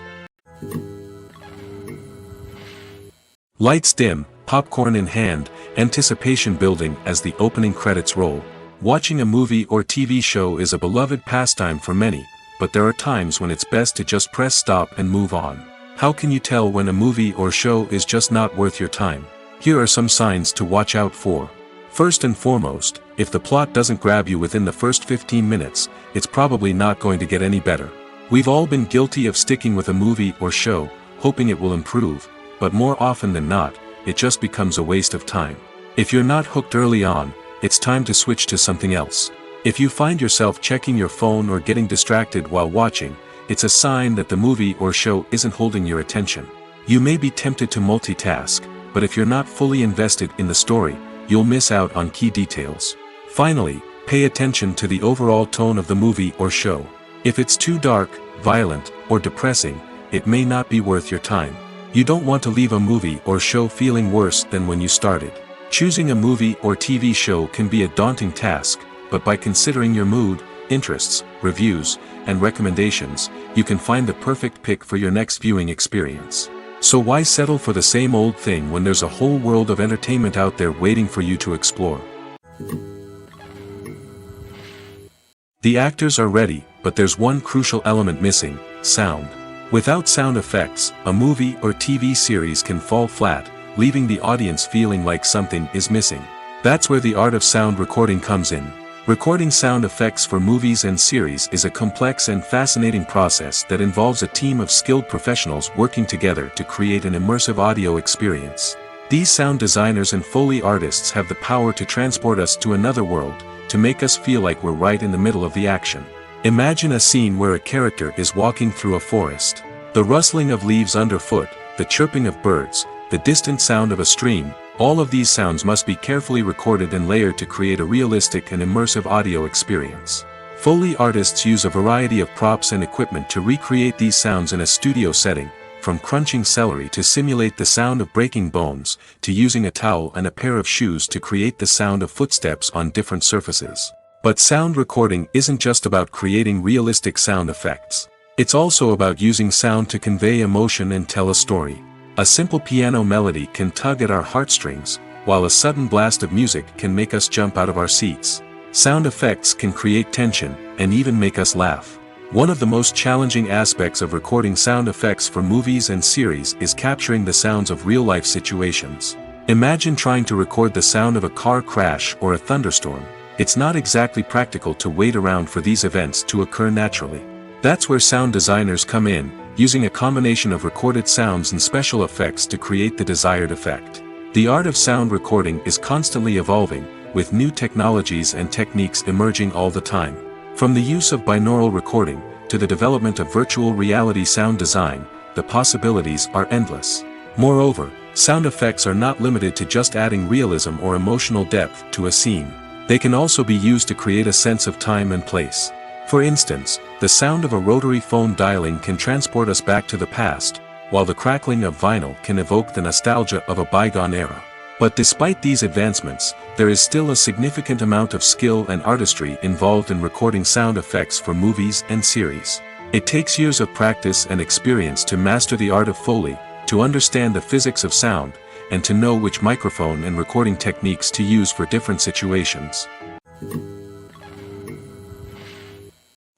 Lights dim, popcorn in hand, anticipation building as the opening credits roll. Watching a movie or TV show is a beloved pastime for many, but there are times when it's best to just press stop and move on. How can you tell when a movie or show is just not worth your time? Here are some signs to watch out for. First and foremost, if the plot doesn't grab you within the first 15 minutes, it's probably not going to get any better. We've all been guilty of sticking with a movie or show, hoping it will improve, but more often than not, it just becomes a waste of time. If you're not hooked early on, it's time to switch to something else. If you find yourself checking your phone or getting distracted while watching, it's a sign that the movie or show isn't holding your attention. You may be tempted to multitask, but if you're not fully invested in the story, you'll miss out on key details. Finally, pay attention to the overall tone of the movie or show. If it's too dark, violent, or depressing, it may not be worth your time. You don't want to leave a movie or show feeling worse than when you started. Choosing a movie or TV show can be a daunting task, but by considering your mood, interests, reviews, and recommendations, you can find the perfect pick for your next viewing experience. So why settle for the same old thing when there's a whole world of entertainment out there waiting for you to explore? The actors are ready, but there's one crucial element missing: sound. Without sound effects, a movie or TV series can fall flat, leaving the audience feeling like something is missing. That's where the art of sound recording comes in. Recording sound effects for movies and series is a complex and fascinating process that involves a team of skilled professionals working together to create an immersive audio experience. These sound designers and Foley artists have the power to transport us to another world, to make us feel like we're right in the middle of the action. Imagine a scene where a character is walking through a forest. The rustling of leaves underfoot, the chirping of birds, the distant sound of a stream, all of these sounds must be carefully recorded and layered to create a realistic and immersive audio experience. Foley artists use a variety of props and equipment to recreate these sounds in a studio setting, from crunching celery to simulate the sound of breaking bones, to using a towel and a pair of shoes to create the sound of footsteps on different surfaces. But sound recording isn't just about creating realistic sound effects. It's also about using sound to convey emotion and tell a story. A simple piano melody can tug at our heartstrings, while a sudden blast of music can make us jump out of our seats. Sound effects can create tension, and even make us laugh. One of the most challenging aspects of recording sound effects for movies and series is capturing the sounds of real-life situations. Imagine trying to record the sound of a car crash or a thunderstorm. It's not exactly practical to wait around for these events to occur naturally. That's where sound designers come in, using a combination of recorded sounds and special effects to create the desired effect. The art of sound recording is constantly evolving, with new technologies and techniques emerging all the time. From the use of binaural recording, to the development of virtual reality sound design, the possibilities are endless. Moreover, sound effects are not limited to just adding realism or emotional depth to a scene. They can also be used to create a sense of time and place. For instance, the sound of a rotary phone dialing can transport us back to the past, while the crackling of vinyl can evoke the nostalgia of a bygone era. But despite these advancements, there is still a significant amount of skill and artistry involved in recording sound effects for movies and series. It takes years of practice and experience to master the art of Foley, to understand the physics of sound, and to know which microphone and recording techniques to use for different situations.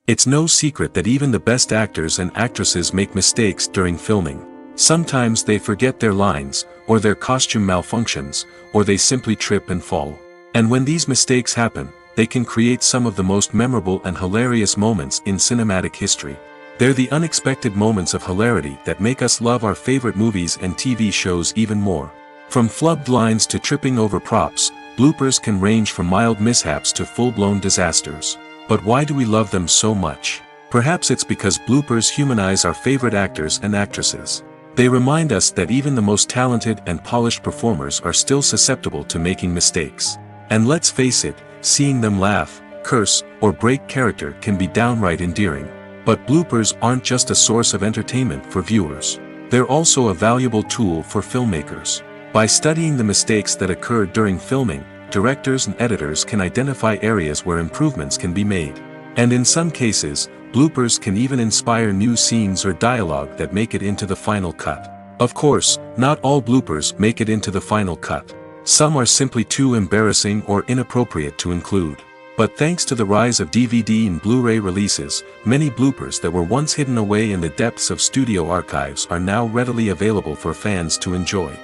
It's no secret that even the best actors and actresses make mistakes during filming. Sometimes they forget their lines, or their costume malfunctions, or they simply trip and fall. And when these mistakes happen, they can create some of the most memorable and hilarious moments in cinematic history. They're the unexpected moments of hilarity that make us love our favorite movies and TV shows even more. From flubbed lines to tripping over props, bloopers can range from mild mishaps to full-blown disasters. But why do we love them so much? Perhaps it's because bloopers humanize our favorite actors and actresses. They remind us that even the most talented and polished performers are still susceptible to making mistakes. And let's face it, seeing them laugh, curse, or break character can be downright endearing. But bloopers aren't just a source of entertainment for viewers. They're also a valuable tool for filmmakers. By studying the mistakes that occurred during filming, directors and editors can identify areas where improvements can be made. And in some cases, bloopers can even inspire new scenes or dialogue that make it into the final cut. Of course, not all bloopers make it into the final cut. Some are simply too embarrassing or inappropriate to include. But thanks to the rise of DVD and Blu-ray releases, many bloopers that were once hidden away in the depths of studio archives are now readily available for fans to enjoy.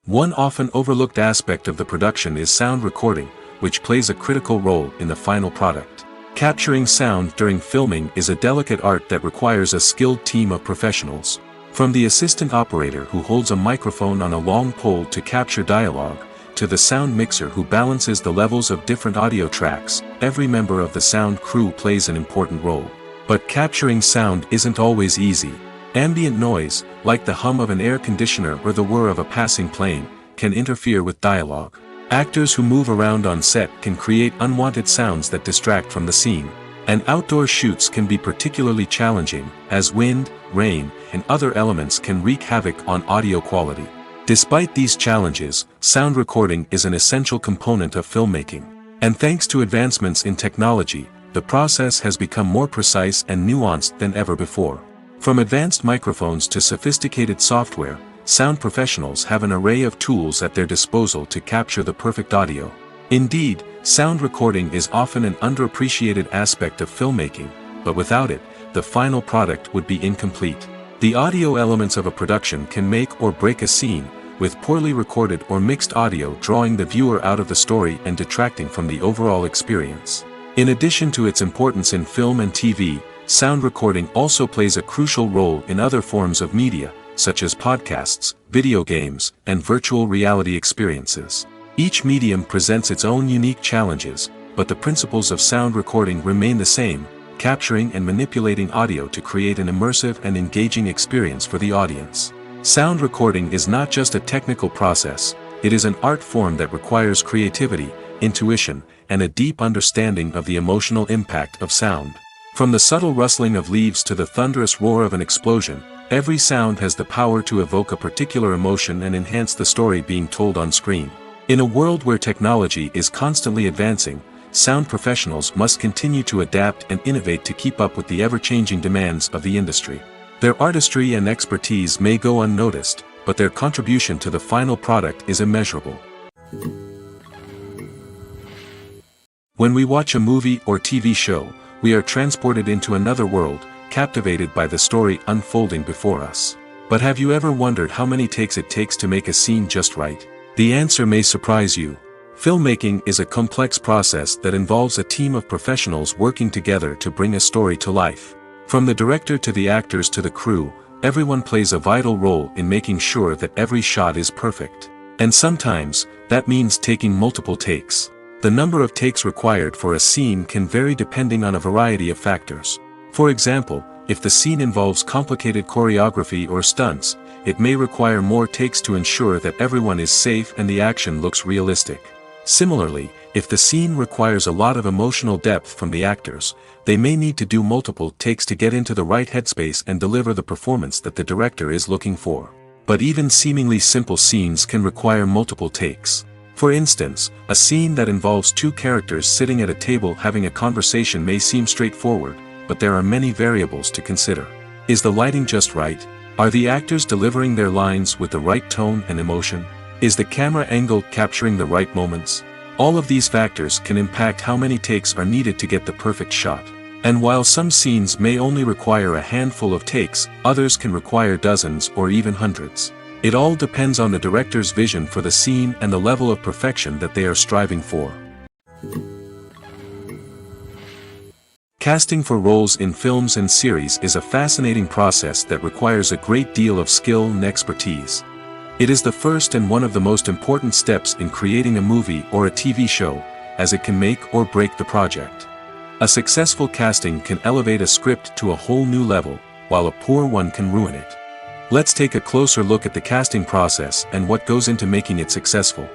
One often overlooked aspect of the production is sound recording, which plays a critical role in the final product. Capturing sound during filming is a delicate art that requires a skilled team of professionals. From the assistant operator who holds a microphone on a long pole to capture dialogue, to the sound mixer who balances the levels of different audio tracks, every member of the sound crew plays an important role. But capturing sound isn't always easy. Ambient noise, like the hum of an air conditioner or the whir of a passing plane, can interfere with dialogue. Actors who move around on set can create unwanted sounds that distract from the scene. And outdoor shoots can be particularly challenging, as wind, rain, and other elements can wreak havoc on audio quality. Despite these challenges, sound recording is an essential component of filmmaking. And thanks to advancements in technology, the process has become more precise and nuanced than ever before. From advanced microphones to sophisticated software, sound professionals have an array of tools at their disposal to capture the perfect audio. Indeed, sound recording is often an underappreciated aspect of filmmaking, but without it, the final product would be incomplete. The audio elements of a production can make or break a scene, with poorly recorded or mixed audio drawing the viewer out of the story and detracting from the overall experience. In addition to its importance in film and TV, sound recording also plays a crucial role in other forms of media, such as podcasts, video games, and virtual reality experiences. Each medium presents its own unique challenges, but the principles of sound recording remain the same, capturing and manipulating audio to create an immersive and engaging experience for the audience. Sound recording is not just a technical process, it is an art form that requires creativity, intuition, and a deep understanding of the emotional impact of sound. From the subtle rustling of leaves to the thunderous roar of an explosion, every sound has the power to evoke a particular emotion and enhance the story being told on screen. In a world where technology is constantly advancing, sound professionals must continue to adapt and innovate to keep up with the ever-changing demands of the industry. Their artistry and expertise may go unnoticed, but their contribution to the final product is immeasurable. When we watch a movie or TV show, we are transported into another world, captivated by the story unfolding before us. But have you ever wondered how many takes it takes to make a scene just right? The answer may surprise you. Filmmaking is a complex process that involves a team of professionals working together to bring a story to life. From the director to the actors to the crew, everyone plays a vital role in making sure that every shot is perfect. And sometimes, that means taking multiple takes. The number of takes required for a scene can vary depending on a variety of factors. For example, if the scene involves complicated choreography or stunts, it may require more takes to ensure that everyone is safe and the action looks realistic. Similarly, if the scene requires a lot of emotional depth from the actors, they may need to do multiple takes to get into the right headspace and deliver the performance that the director is looking for. But even seemingly simple scenes can require multiple takes. For instance, a scene that involves two characters sitting at a table having a conversation may seem straightforward, but there are many variables to consider. Is the lighting just right? Are the actors delivering their lines with the right tone and emotion? Is the camera angle capturing the right moments? All of these factors can impact how many takes are needed to get the perfect shot. And while some scenes may only require a handful of takes, others can require dozens or even hundreds. It all depends on the director's vision for the scene and the level of perfection that they are striving for. Casting for roles in films and series is a fascinating process that requires a great deal of skill and expertise. It is the first and one of the most important steps in creating a movie or a TV show, as it can make or break the project. A successful casting can elevate a script to a whole new level, while a poor one can ruin it. Let's take a closer look at the casting process and what goes into making it successful.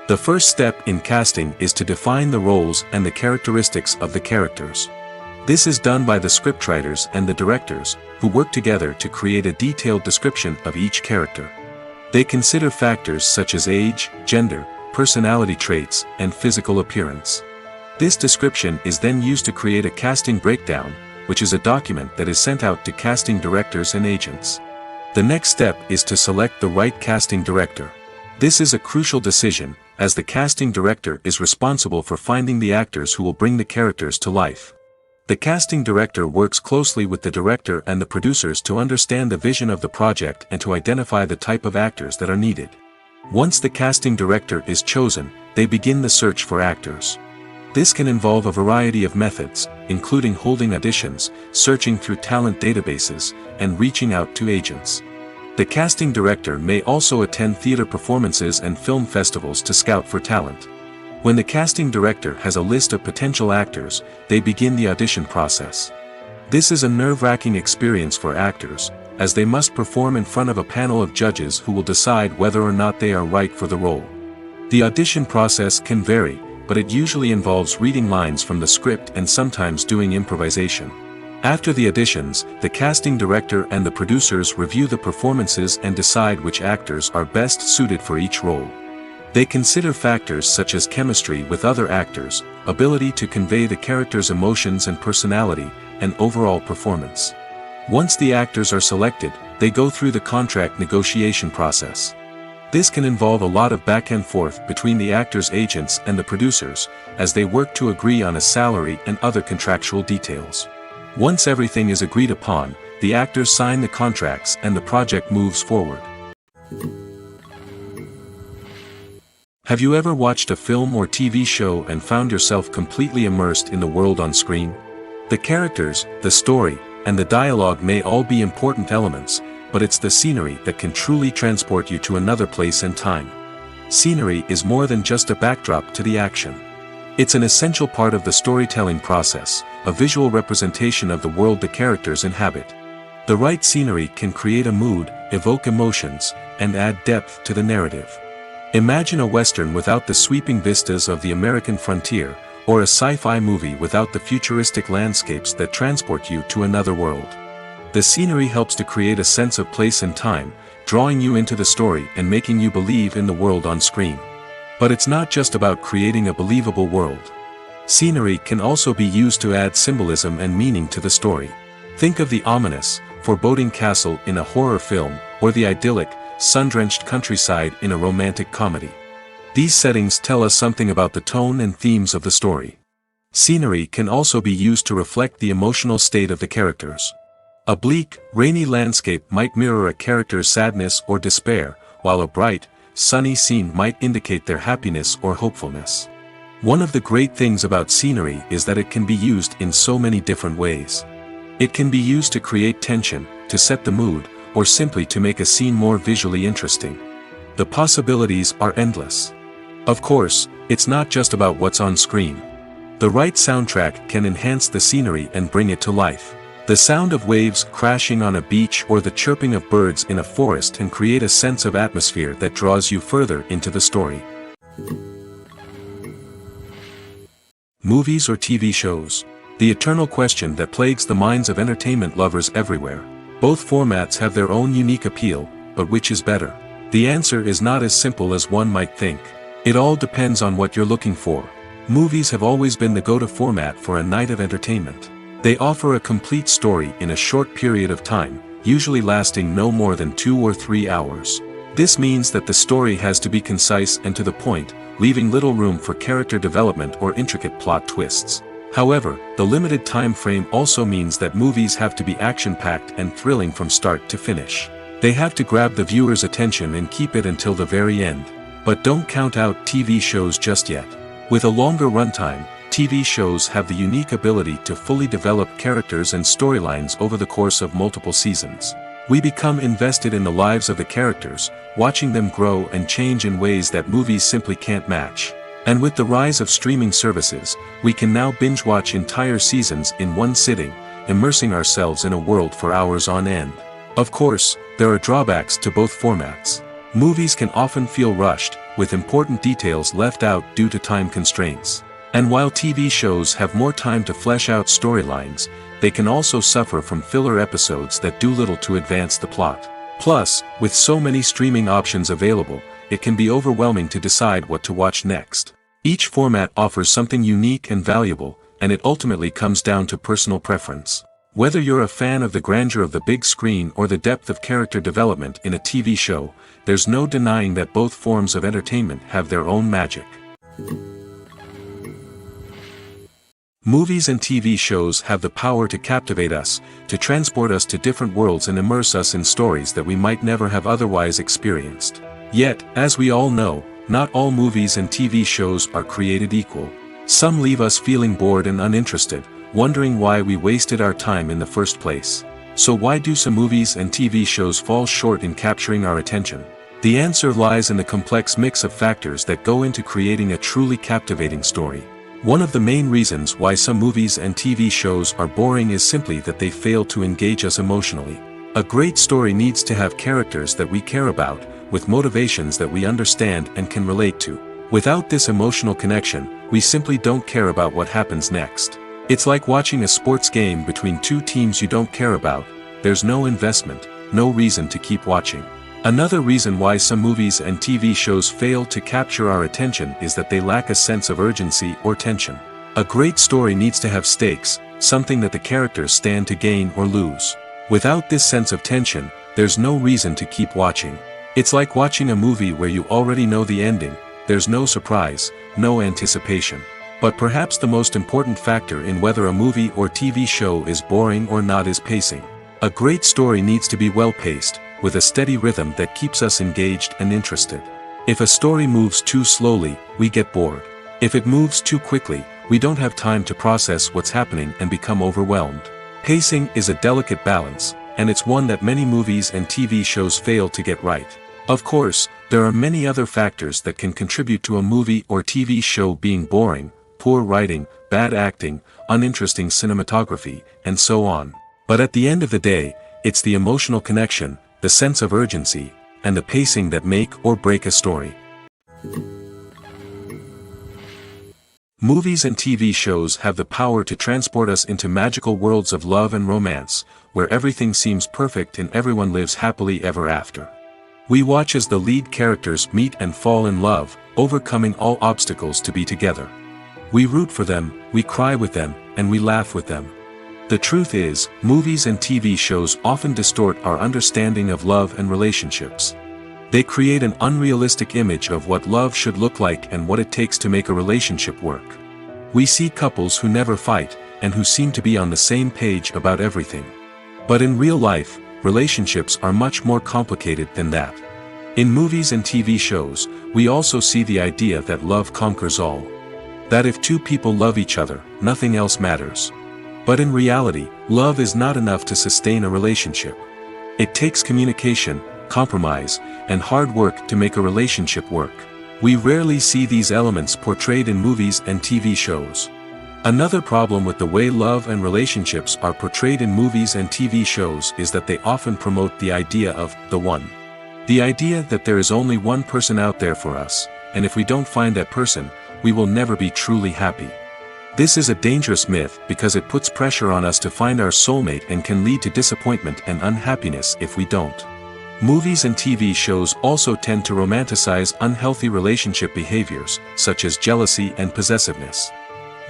The first step in casting is to define the roles and the characteristics of the characters. This is done by the scriptwriters and the directors, who work together to create a detailed description of each character. They consider factors such as age, gender, personality traits, and physical appearance. This description is then used to create a casting breakdown, which is a document that is sent out to casting directors and agents. The next step is to select the right casting director. This is a crucial decision, as the casting director is responsible for finding the actors who will bring the characters to life. The casting director works closely with the director and the producers to understand the vision of the project and to identify the type of actors that are needed. Once the casting director is chosen, they begin the search for actors. This can involve a variety of methods, including holding auditions, searching through talent databases, and reaching out to agents. The casting director may also attend theater performances and film festivals to scout for talent. When the casting director has a list of potential actors, they begin the audition process. This is a nerve-wracking experience for actors, as they must perform in front of a panel of judges who will decide whether or not they are right for the role. The audition process can vary, but it usually involves reading lines from the script and sometimes doing improvisation. After the auditions, the casting director and the producers review the performances and decide which actors are best suited for each role. They consider factors such as chemistry with other actors, ability to convey the character's emotions and personality, and overall performance. Once the actors are selected, they go through the contract negotiation process. This can involve a lot of back and forth between the actors' agents and the producers, as they work to agree on a salary and other contractual details. Once everything is agreed upon, the actors sign the contracts and the project moves forward. Have you ever watched a film or TV show and found yourself completely immersed in the world on screen? The characters, the story, and the dialogue may all be important elements, but it's the scenery that can truly transport you to another place and time. Scenery is more than just a backdrop to the action. It's an essential part of the storytelling process, a visual representation of the world the characters inhabit. The right scenery can create a mood, evoke emotions, and add depth to the narrative. Imagine a Western without the sweeping vistas of the American frontier, or a sci-fi movie without the futuristic landscapes that transport you to another world. The scenery helps to create a sense of place and time, drawing you into the story and making you believe in the world on screen. But it's not just about creating a believable world. Scenery can also be used to add symbolism and meaning to the story. Think of the ominous, foreboding castle in a horror film, or the idyllic, sun-drenched countryside in a romantic comedy. These settings tell us something about the tone and themes of the story. Scenery can also be used to reflect the emotional state of the characters. A bleak, rainy landscape might mirror a character's sadness or despair, while a bright, sunny scene might indicate their happiness or hopefulness. One of the great things about scenery is that it can be used in so many different ways. It can be used to create tension, to set the mood, or simply to make a scene more visually interesting. The possibilities are endless. Of course, it's not just about what's on screen. The right soundtrack can enhance the scenery and bring it to life. The sound of waves crashing on a beach or the chirping of birds in a forest can create a sense of atmosphere that draws you further into the story. Movies or TV shows? The eternal question that plagues the minds of entertainment lovers everywhere. Both formats have their own unique appeal, but which is better? The answer is not as simple as one might think. It all depends on what you're looking for. Movies have always been the go-to format for a night of entertainment. They offer a complete story in a short period of time, usually lasting no more than 2 or 3 hours. This means that the story has to be concise and to the point, leaving little room for character development or intricate plot twists. However, the limited time frame also means that movies have to be action-packed and thrilling from start to finish. They have to grab the viewer's attention and keep it until the very end. But don't count out TV shows just yet. With a longer runtime, TV shows have the unique ability to fully develop characters and storylines over the course of multiple seasons. We become invested in the lives of the characters, watching them grow and change in ways that movies simply can't match. And with the rise of streaming services, we can now binge-watch entire seasons in one sitting, immersing ourselves in a world for hours on end. Of course, there are drawbacks to both formats. Movies can often feel rushed, with important details left out due to time constraints. And while TV shows have more time to flesh out storylines, they can also suffer from filler episodes that do little to advance the plot. Plus, with so many streaming options available, it can be overwhelming to decide what to watch next. Each format offers something unique and valuable, and it ultimately comes down to personal preference. Whether you're a fan of the grandeur of the big screen or the depth of character development in a TV show, there's no denying that both forms of entertainment have their own magic. Movies and TV shows have the power to captivate us, to transport us to different worlds and immerse us in stories that we might never have otherwise experienced. Yet, as we all know, not all movies and TV shows are created equal. Some leave us feeling bored and uninterested, wondering why we wasted our time in the first place. So why do some movies and TV shows fall short in capturing our attention? The answer lies in the complex mix of factors that go into creating a truly captivating story. One of the main reasons why some movies and TV shows are boring is simply that they fail to engage us emotionally. A great story needs to have characters that we care about, with motivations that we understand and can relate to. Without this emotional connection, we simply don't care about what happens next. It's like watching a sports game between two teams you don't care about. There's no investment, no reason to keep watching. Another reason why some movies and TV shows fail to capture our attention is that they lack a sense of urgency or tension. A great story needs to have stakes, something that the characters stand to gain or lose. Without this sense of tension, there's no reason to keep watching. It's like watching a movie where you already know the ending. There's no surprise, no anticipation. But perhaps the most important factor in whether a movie or TV show is boring or not is pacing. A great story needs to be well-paced, with a steady rhythm that keeps us engaged and interested. If a story moves too slowly, we get bored. If it moves too quickly, we don't have time to process what's happening and become overwhelmed. Pacing is a delicate balance, and it's one that many movies and TV shows fail to get right. Of course, there are many other factors that can contribute to a movie or TV show being boring: poor writing, bad acting, uninteresting cinematography, and so on. But at the end of the day, it's the emotional connection, the sense of urgency, and the pacing that make or break a story. Movies and TV shows have the power to transport us into magical worlds of love and romance, where everything seems perfect and everyone lives happily ever after. We watch as the lead characters meet and fall in love, overcoming all obstacles to be together. We root for them, we cry with them, and we laugh with them. The truth is, movies and TV shows often distort our understanding of love and relationships. They create an unrealistic image of what love should look like and what it takes to make a relationship work. We see couples who never fight, and who seem to be on the same page about everything. But in real life, relationships are much more complicated than that. In movies and TV shows, we also see the idea that love conquers all. That if two people love each other, nothing else matters. But in reality, love is not enough to sustain a relationship. It takes communication, compromise, and hard work to make a relationship work. We rarely see these elements portrayed in movies and TV shows. Another problem with the way love and relationships are portrayed in movies and TV shows is that they often promote the idea of the one. The idea that there is only one person out there for us, and if we don't find that person, we will never be truly happy. This is a dangerous myth because it puts pressure on us to find our soulmate and can lead to disappointment and unhappiness if we don't. Movies and TV shows also tend to romanticize unhealthy relationship behaviors, such as jealousy and possessiveness.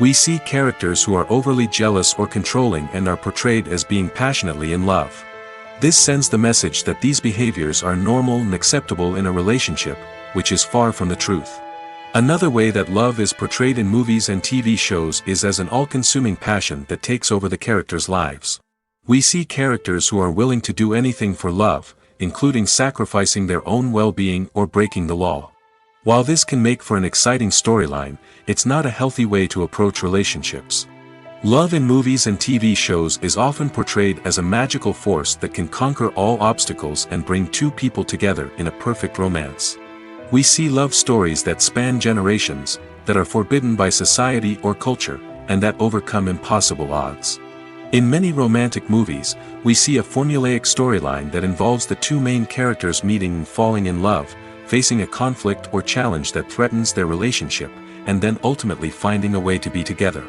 We see characters who are overly jealous or controlling and are portrayed as being passionately in love. This sends the message that these behaviors are normal and acceptable in a relationship, which is far from the truth. Another way that love is portrayed in movies and TV shows is as an all-consuming passion that takes over the characters' lives. We see characters who are willing to do anything for love, including sacrificing their own well-being or breaking the law. While this can make for an exciting storyline, it's not a healthy way to approach relationships. Love in movies and TV shows is often portrayed as a magical force that can conquer all obstacles and bring two people together in a perfect romance. We see love stories that span generations, that are forbidden by society or culture, and that overcome impossible odds. In many romantic movies, we see a formulaic storyline that involves the two main characters meeting and falling in love, facing a conflict or challenge that threatens their relationship, and then ultimately finding a way to be together.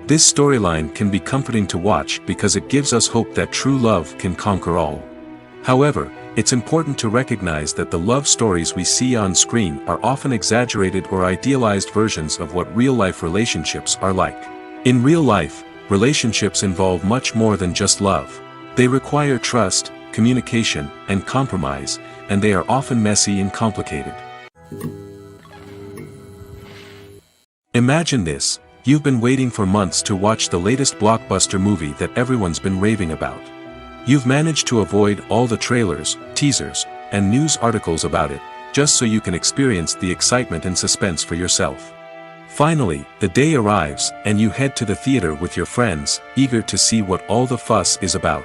This storyline can be comforting to watch because it gives us hope that true love can conquer all. However, it's important to recognize that the love stories we see on screen are often exaggerated or idealized versions of what real-life relationships are like. In real life, relationships involve much more than just love. They require trust, communication, and compromise, and they are often messy and complicated. Imagine this. You've been waiting for months to watch the latest blockbuster movie that everyone's been raving about. You've managed to avoid all the trailers, teasers, and news articles about it, just so you can experience the excitement and suspense for yourself. Finally, the day arrives, and you head to the theater with your friends, eager to see what all the fuss is about.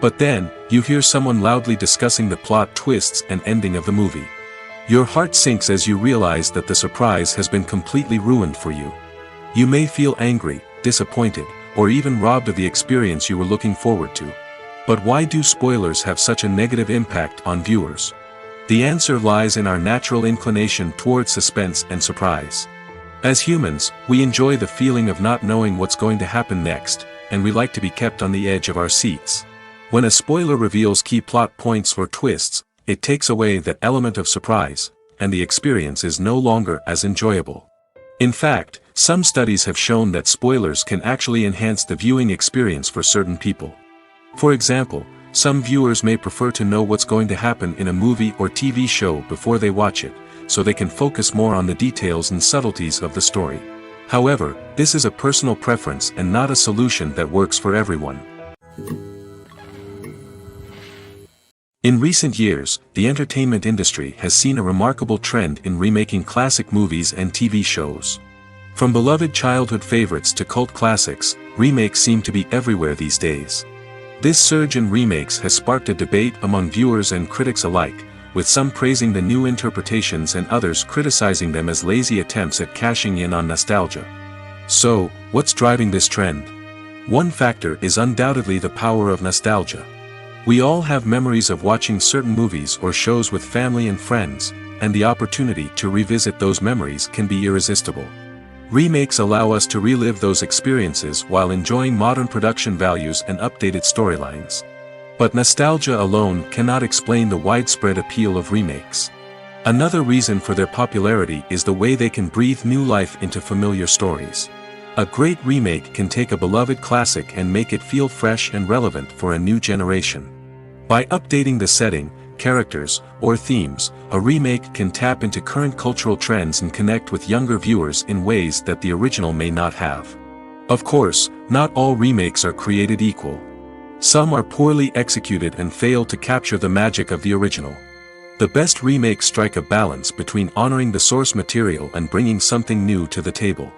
But then, you hear someone loudly discussing the plot twists and ending of the movie. Your heart sinks as you realize that the surprise has been completely ruined for you. You may feel angry, disappointed, or even robbed of the experience you were looking forward to. But why do spoilers have such a negative impact on viewers? The answer lies in our natural inclination toward suspense and surprise. As humans, we enjoy the feeling of not knowing what's going to happen next, and we like to be kept on the edge of our seats. When a spoiler reveals key plot points or twists, it takes away that element of surprise, and the experience is no longer as enjoyable. In fact, some studies have shown that spoilers can actually enhance the viewing experience for certain people. For example, some viewers may prefer to know what's going to happen in a movie or TV show before they watch it, so they can focus more on the details and subtleties of the story. However, this is a personal preference and not a solution that works for everyone. In recent years, the entertainment industry has seen a remarkable trend in remaking classic movies and TV shows. From beloved childhood favorites to cult classics, remakes seem to be everywhere these days. This surge in remakes has sparked a debate among viewers and critics alike, with some praising the new interpretations and others criticizing them as lazy attempts at cashing in on nostalgia. So, what's driving this trend? One factor is undoubtedly the power of nostalgia. We all have memories of watching certain movies or shows with family and friends, and the opportunity to revisit those memories can be irresistible. Remakes allow us to relive those experiences while enjoying modern production values and updated storylines. But nostalgia alone cannot explain the widespread appeal of remakes. Another reason for their popularity is the way they can breathe new life into familiar stories. A great remake can take a beloved classic and make it feel fresh and relevant for a new generation. By updating the setting, characters, or themes, a remake can tap into current cultural trends and connect with younger viewers in ways that the original may not have. Of course, not all remakes are created equal. Some are poorly executed and fail to capture the magic of the original. The best remakes strike a balance between honoring the source material and bringing something new to the table.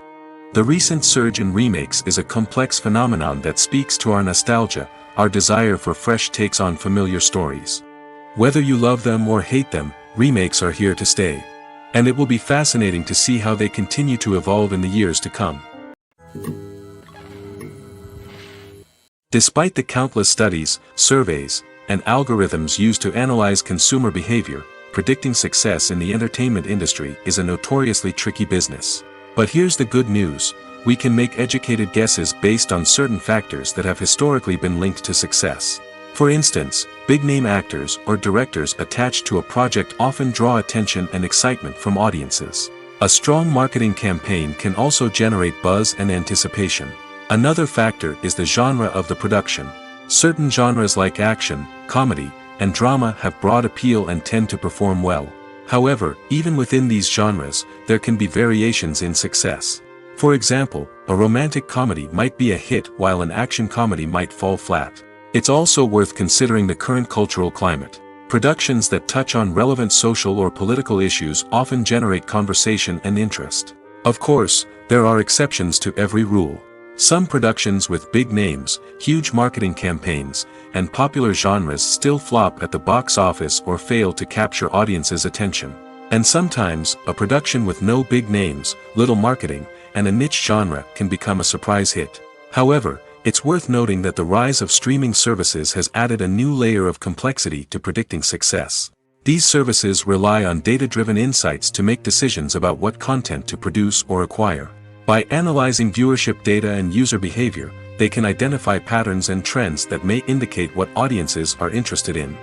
The recent surge in remakes is a complex phenomenon that speaks to our nostalgia, our desire for fresh takes on familiar stories. Whether you love them or hate them, remakes are here to stay. And it will be fascinating to see how they continue to evolve in the years to come. Despite the countless studies, surveys, and algorithms used to analyze consumer behavior, predicting success in the entertainment industry is a notoriously tricky business. But here's the good news: we can make educated guesses based on certain factors that have historically been linked to success. For instance, big-name actors or directors attached to a project often draw attention and excitement from audiences. A strong marketing campaign can also generate buzz and anticipation. Another factor is the genre of the production. Certain genres like action, comedy, and drama have broad appeal and tend to perform well. However, even within these genres, there can be variations in success. For example, a romantic comedy might be a hit while an action comedy might fall flat. It's also worth considering the current cultural climate. Productions that touch on relevant social or political issues often generate conversation and interest. Of course, there are exceptions to every rule. Some productions with big names, huge marketing campaigns, and popular genres still flop at the box office or fail to capture audiences' attention. And sometimes, a production with no big names, little marketing, and a niche genre can become a surprise hit. However, it's worth noting that the rise of streaming services has added a new layer of complexity to predicting success. These services rely on data-driven insights to make decisions about what content to produce or acquire. By analyzing viewership data and user behavior, they can identify patterns and trends that may indicate what audiences are interested in.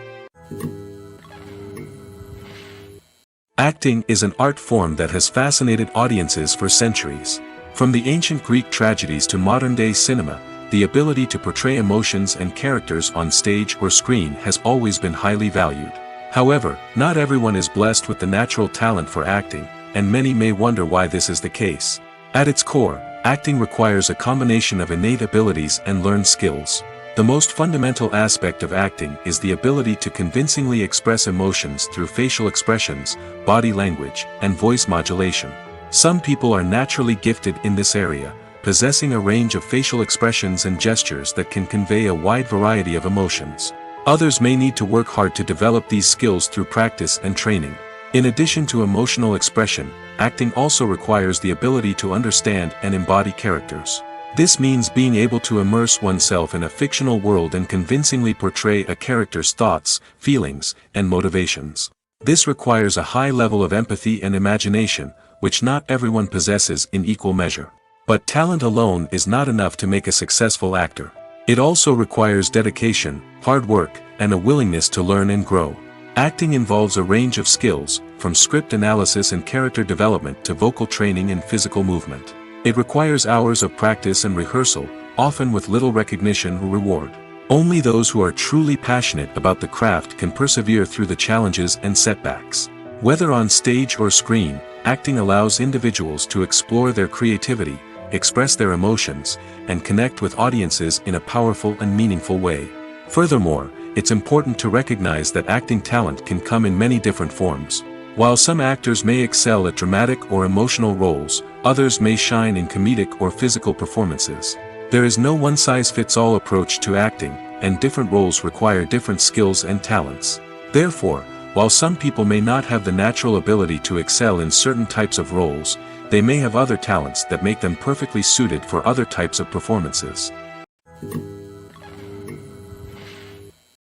Acting is an art form that has fascinated audiences for centuries. From the ancient Greek tragedies to modern-day cinema, the ability to portray emotions and characters on stage or screen has always been highly valued. However, not everyone is blessed with the natural talent for acting, and many may wonder why this is the case. At its core, acting requires a combination of innate abilities and learned skills. The most fundamental aspect of acting is the ability to convincingly express emotions through facial expressions, body language, and voice modulation. Some people are naturally gifted in this area, possessing a range of facial expressions and gestures that can convey a wide variety of emotions. Others may need to work hard to develop these skills through practice and training. In addition to emotional expression, acting also requires the ability to understand and embody characters. This means being able to immerse oneself in a fictional world and convincingly portray a character's thoughts, feelings, and motivations. This requires a high level of empathy and imagination, which not everyone possesses in equal measure. But talent alone is not enough to make a successful actor. It also requires dedication, hard work, and a willingness to learn and grow. Acting involves a range of skills, from script analysis and character development to vocal training and physical movement. It requires hours of practice and rehearsal, often with little recognition or reward. Only those who are truly passionate about the craft can persevere through the challenges and setbacks. Whether on stage or screen, acting allows individuals to explore their creativity, express their emotions, and connect with audiences in a powerful and meaningful way. Furthermore, it's important to recognize that acting talent can come in many different forms. While some actors may excel at dramatic or emotional roles, others may shine in comedic or physical performances. There is no one-size-fits-all approach to acting, and different roles require different skills and talents. Therefore, while some people may not have the natural ability to excel in certain types of roles, they may have other talents that make them perfectly suited for other types of performances.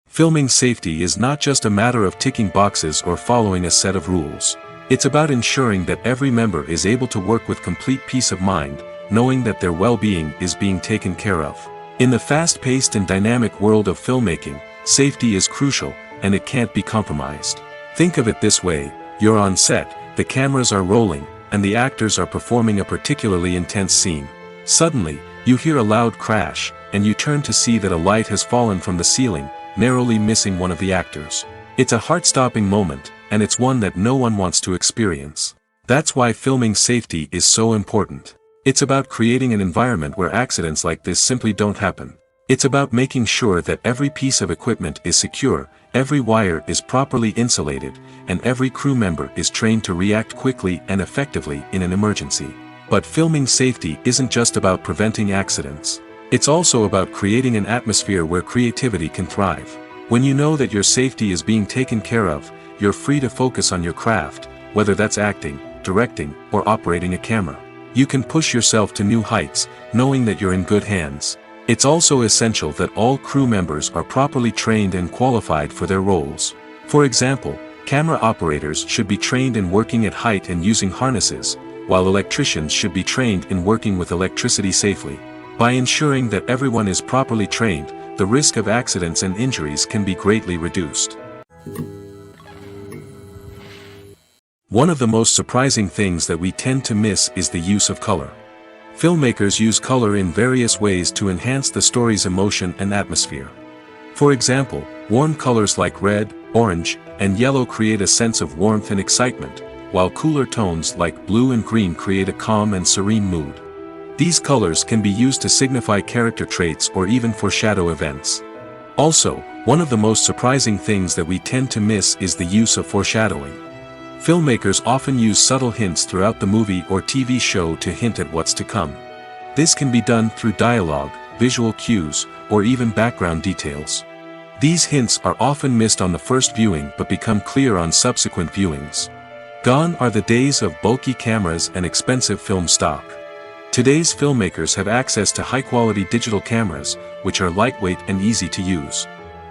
Filming safety is not just a matter of ticking boxes or following a set of rules. It's about ensuring that every member is able to work with complete peace of mind, knowing that their well-being is being taken care of. In the fast-paced and dynamic world of filmmaking, safety is crucial, and it can't be compromised. Think of it this way: you're on set, the cameras are rolling, and the actors are performing a particularly intense scene. Suddenly, you hear a loud crash, and you turn to see that a light has fallen from the ceiling, narrowly missing one of the actors. It's a heart-stopping moment, and it's one that no one wants to experience. That's why filming safety is so important. It's about creating an environment where accidents like this simply don't happen. It's about making sure that every piece of equipment is secure, every wire is properly insulated, and every crew member is trained to react quickly and effectively in an emergency. But filming safety isn't just about preventing accidents. It's also about creating an atmosphere where creativity can thrive. When you know that your safety is being taken care of, you're free to focus on your craft, whether that's acting, directing, or operating a camera. You can push yourself to new heights, knowing that you're in good hands. It's also essential that all crew members are properly trained and qualified for their roles. For example, camera operators should be trained in working at height and using harnesses, while electricians should be trained in working with electricity safely. By ensuring that everyone is properly trained, the risk of accidents and injuries can be greatly reduced. One of the most surprising things that we tend to miss is the use of color. Filmmakers use color in various ways to enhance the story's emotion and atmosphere. For example, warm colors like red, orange, and yellow create a sense of warmth and excitement, while cooler tones like blue and green create a calm and serene mood. These colors can be used to signify character traits or even foreshadow events. Also, one of the most surprising things that we tend to miss is the use of foreshadowing. Filmmakers often use subtle hints throughout the movie or TV show to hint at what's to come. This can be done through dialogue, visual cues, or even background details. These hints are often missed on the first viewing but become clear on subsequent viewings. Gone are the days of bulky cameras and expensive film stock. Today's filmmakers have access to high-quality digital cameras, which are lightweight and easy to use.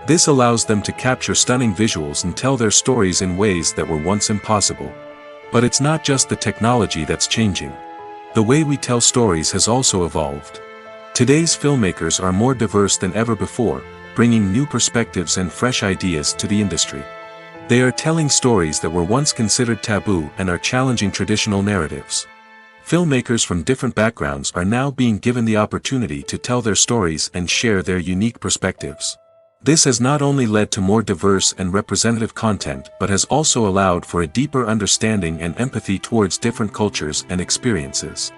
This allows them to capture stunning visuals and tell their stories in ways that were once impossible. But it's not just the technology that's changing. The way we tell stories has also evolved. Today's filmmakers are more diverse than ever before, bringing new perspectives and fresh ideas to the industry. They are telling stories that were once considered taboo and are challenging traditional narratives. Filmmakers from different backgrounds are now being given the opportunity to tell their stories and share their unique perspectives. This has not only led to more diverse and representative content but has also allowed for a deeper understanding and empathy towards different cultures and experiences.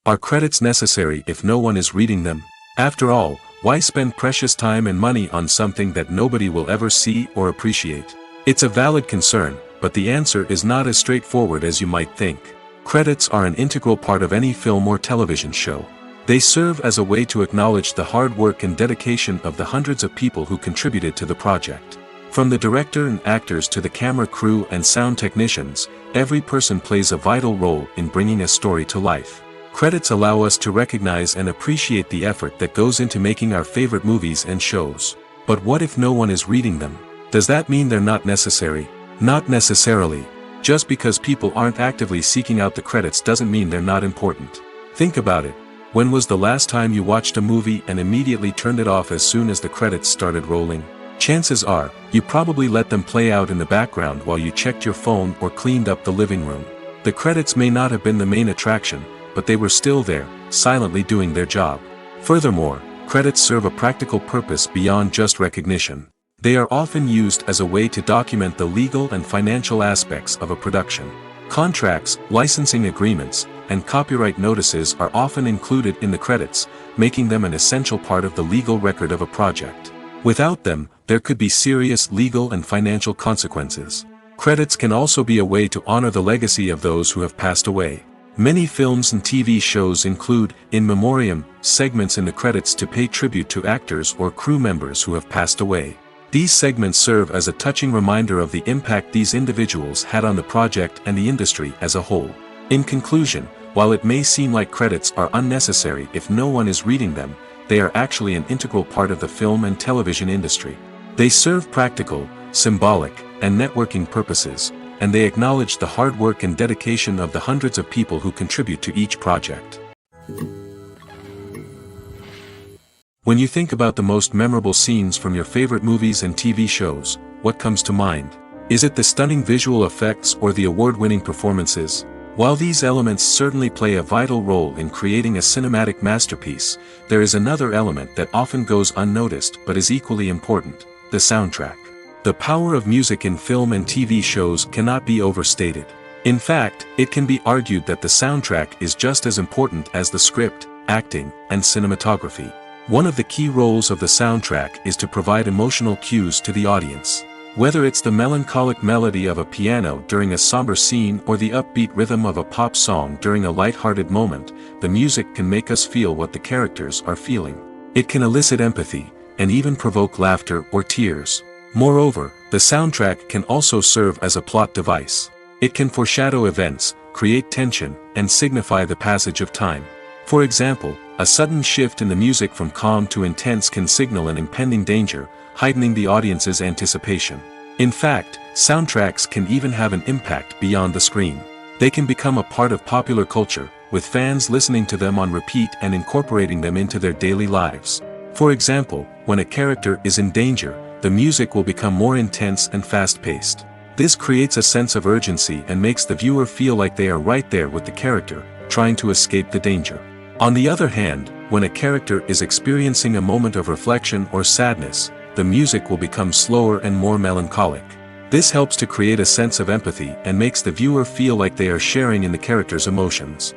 Are credits necessary if no one is reading them? After all, why spend precious time and money on something that nobody will ever see or appreciate? It's a valid concern, but the answer is not as straightforward as you might think. Credits are an integral part of any film or television show. They serve as a way to acknowledge the hard work and dedication of the hundreds of people who contributed to the project. From the director and actors to the camera crew and sound technicians, every person plays a vital role in bringing a story to life. Credits allow us to recognize and appreciate the effort that goes into making our favorite movies and shows. But what if no one is reading them? Does that mean they're not necessary? Not necessarily. Just because people aren't actively seeking out the credits doesn't mean they're not important. Think about it. When was the last time you watched a movie and immediately turned it off as soon as the credits started rolling? Chances are, you probably let them play out in the background while you checked your phone or cleaned up the living room. The credits may not have been the main attraction, but they were still there, silently doing their job. Furthermore, credits serve a practical purpose beyond just recognition. They are often used as a way to document the legal and financial aspects of a production. Contracts, licensing agreements, and copyright notices are often included in the credits, making them an essential part of the legal record of a project. Without them, there could be serious legal and financial consequences. Credits can also be a way to honor the legacy of those who have passed away. Many films and TV shows include, in memoriam, segments in the credits to pay tribute to actors or crew members who have passed away. These segments serve as a touching reminder of the impact these individuals had on the project and the industry as a whole. In conclusion, while it may seem like credits are unnecessary if no one is reading them, they are actually an integral part of the film and television industry. They serve practical, symbolic, and networking purposes, and they acknowledge the hard work and dedication of the hundreds of people who contribute to each project. When you think about the most memorable scenes from your favorite movies and TV shows, what comes to mind? Is it the stunning visual effects or the award-winning performances? While these elements certainly play a vital role in creating a cinematic masterpiece, there is another element that often goes unnoticed but is equally important: the soundtrack. The power of music in film and TV shows cannot be overstated. In fact, it can be argued that the soundtrack is just as important as the script, acting, and cinematography. One of the key roles of the soundtrack is to provide emotional cues to the audience. Whether it's the melancholic melody of a piano during a somber scene or the upbeat rhythm of a pop song during a light-hearted moment, the music can make us feel what the characters are feeling. It can elicit empathy, and even provoke laughter or tears. Moreover, the soundtrack can also serve as a plot device. It can foreshadow events, create tension, and signify the passage of time. For example, a sudden shift in the music from calm to intense can signal an impending danger, heightening the audience's anticipation. In fact, soundtracks can even have an impact beyond the screen. They can become a part of popular culture, with fans listening to them on repeat and incorporating them into their daily lives. For example, when a character is in danger, the music will become more intense and fast-paced. This creates a sense of urgency and makes the viewer feel like they are right there with the character, trying to escape the danger. On the other hand, when a character is experiencing a moment of reflection or sadness, the music will become slower and more melancholic. This helps to create a sense of empathy and makes the viewer feel like they are sharing in the character's emotions.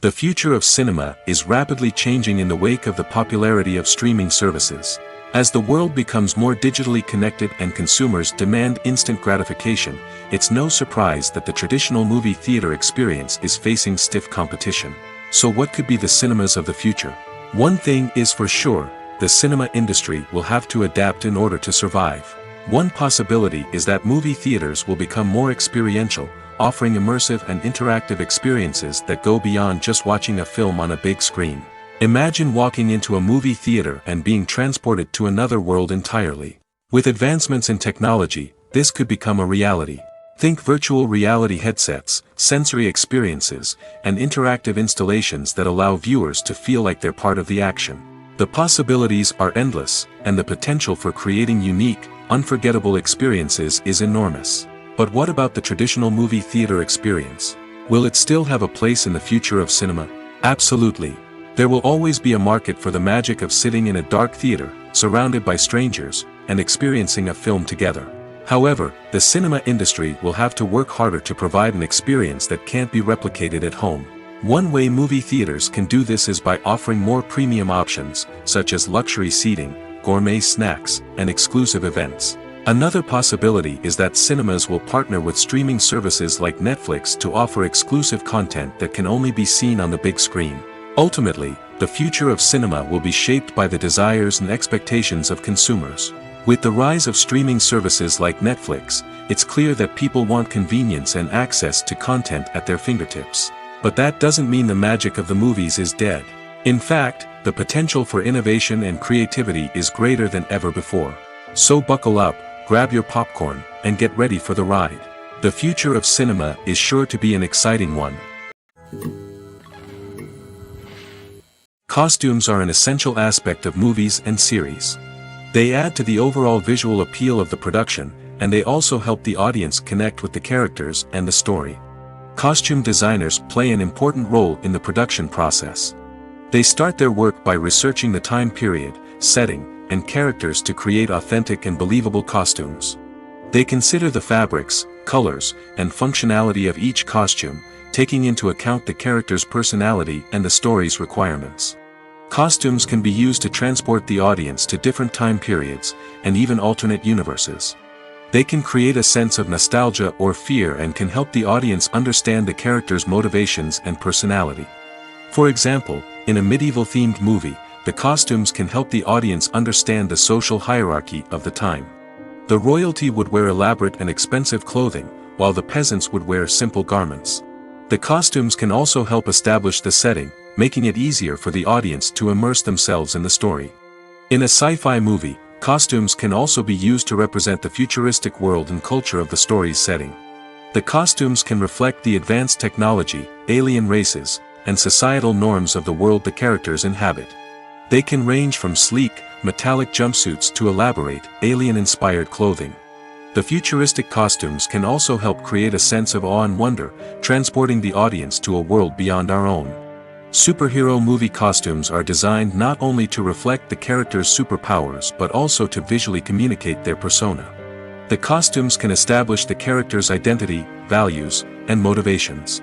The future of cinema is rapidly changing in the wake of the popularity of streaming services. As the world becomes more digitally connected and consumers demand instant gratification, it's no surprise that the traditional movie theater experience is facing stiff competition. So what could be the cinemas of the future? One thing is for sure, the cinema industry will have to adapt in order to survive. One possibility is that movie theaters will become more experiential, offering immersive and interactive experiences that go beyond just watching a film on a big screen. Imagine walking into a movie theater and being transported to another world entirely. With advancements in technology, this could become a reality. Think virtual reality headsets, sensory experiences, and interactive installations that allow viewers to feel like they're part of the action. The possibilities are endless, and the potential for creating unique, unforgettable experiences is enormous. But what about the traditional movie theater experience? Will it still have a place in the future of cinema? Absolutely. There will always be a market for the magic of sitting in a dark theater, surrounded by strangers, and experiencing a film together. However, the cinema industry will have to work harder to provide an experience that can't be replicated at home. One way movie theaters can do this is by offering more premium options, such as luxury seating, gourmet snacks, and exclusive events. Another possibility is that cinemas will partner with streaming services like Netflix to offer exclusive content that can only be seen on the big screen. Ultimately, the future of cinema will be shaped by the desires and expectations of consumers. With the rise of streaming services like Netflix, it's clear that people want convenience and access to content at their fingertips. But that doesn't mean the magic of the movies is dead. In fact, the potential for innovation and creativity is greater than ever before. So buckle up, grab your popcorn, and get ready for the ride. The future of cinema is sure to be an exciting one. Costumes are an essential aspect of movies and series. They add to the overall visual appeal of the production, and they also help the audience connect with the characters and the story. Costume designers play an important role in the production process. They start their work by researching the time period, setting, and characters to create authentic and believable costumes. They consider the fabrics, colors, and functionality of each costume, taking into account the character's personality and the story's requirements. Costumes can be used to transport the audience to different time periods, and even alternate universes. They can create a sense of nostalgia or fear and can help the audience understand the character's motivations and personality. For example, in a medieval-themed movie, the costumes can help the audience understand the social hierarchy of the time. The royalty would wear elaborate and expensive clothing, while the peasants would wear simple garments. The costumes can also help establish the setting, making it easier for the audience to immerse themselves in the story. In a sci-fi movie, costumes can also be used to represent the futuristic world and culture of the story's setting. The costumes can reflect the advanced technology, alien races, and societal norms of the world the characters inhabit. They can range from sleek, metallic jumpsuits to elaborate, alien-inspired clothing. The futuristic costumes can also help create a sense of awe and wonder, transporting the audience to a world beyond our own. Superhero movie costumes are designed not only to reflect the character's superpowers but also to visually communicate their persona. The costumes can establish the character's identity, values, and motivations.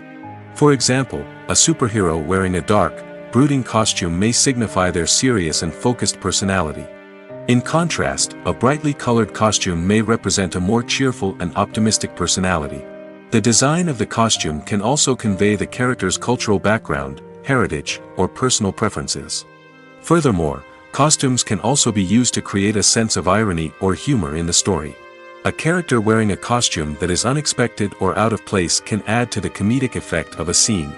For example, A superhero wearing a dark, brooding costume may signify their serious and focused personality. In contrast, a brightly colored costume may represent a more cheerful and optimistic personality. The design of the costume can also convey the character's cultural background, heritage, or personal preferences. Furthermore, costumes can also be used to create a sense of irony or humor in the story. A character wearing a costume that is unexpected or out of place can add to the comedic effect of a scene.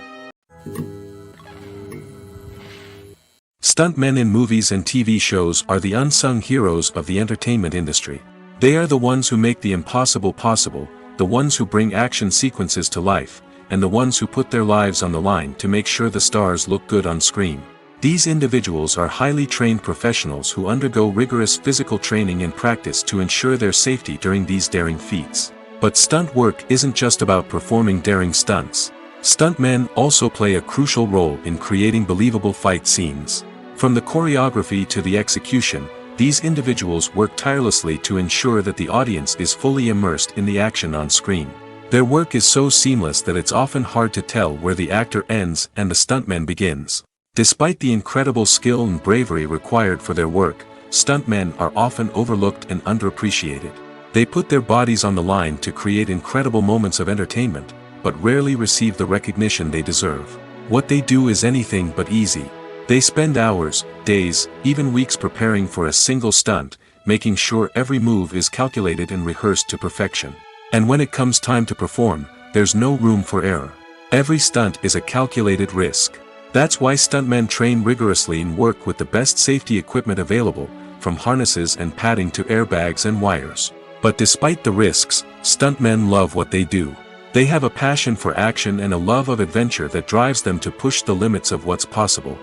Stuntmen in movies and TV shows are the unsung heroes of the entertainment industry. They are the ones who make the impossible possible, the ones who bring action sequences to life, and the ones who put their lives on the line to make sure the stars look good on screen. These individuals are highly trained professionals who undergo rigorous physical training and practice to ensure their safety during these daring feats. But stunt work isn't just about performing daring stunts. Stuntmen also play a crucial role in creating believable fight scenes. From the choreography to the execution, these individuals work tirelessly to ensure that the audience is fully immersed in the action on screen. Their work is so seamless that it's often hard to tell where the actor ends and the stuntman begins. Despite the incredible skill and bravery required for their work, stuntmen are often overlooked and underappreciated. They put their bodies on the line to create incredible moments of entertainment, but rarely receive the recognition they deserve. What they do is anything but easy. They spend hours, days, even weeks preparing for a single stunt, making sure every move is calculated and rehearsed to perfection. And when it comes time to perform, there's no room for error. Every stunt is a calculated risk. That's why stuntmen train rigorously and work with the best safety equipment available, from harnesses and padding to airbags and wires. But despite the risks, stuntmen love what they do. They have a passion for action and a love of adventure that drives them to push the limits of what's possible.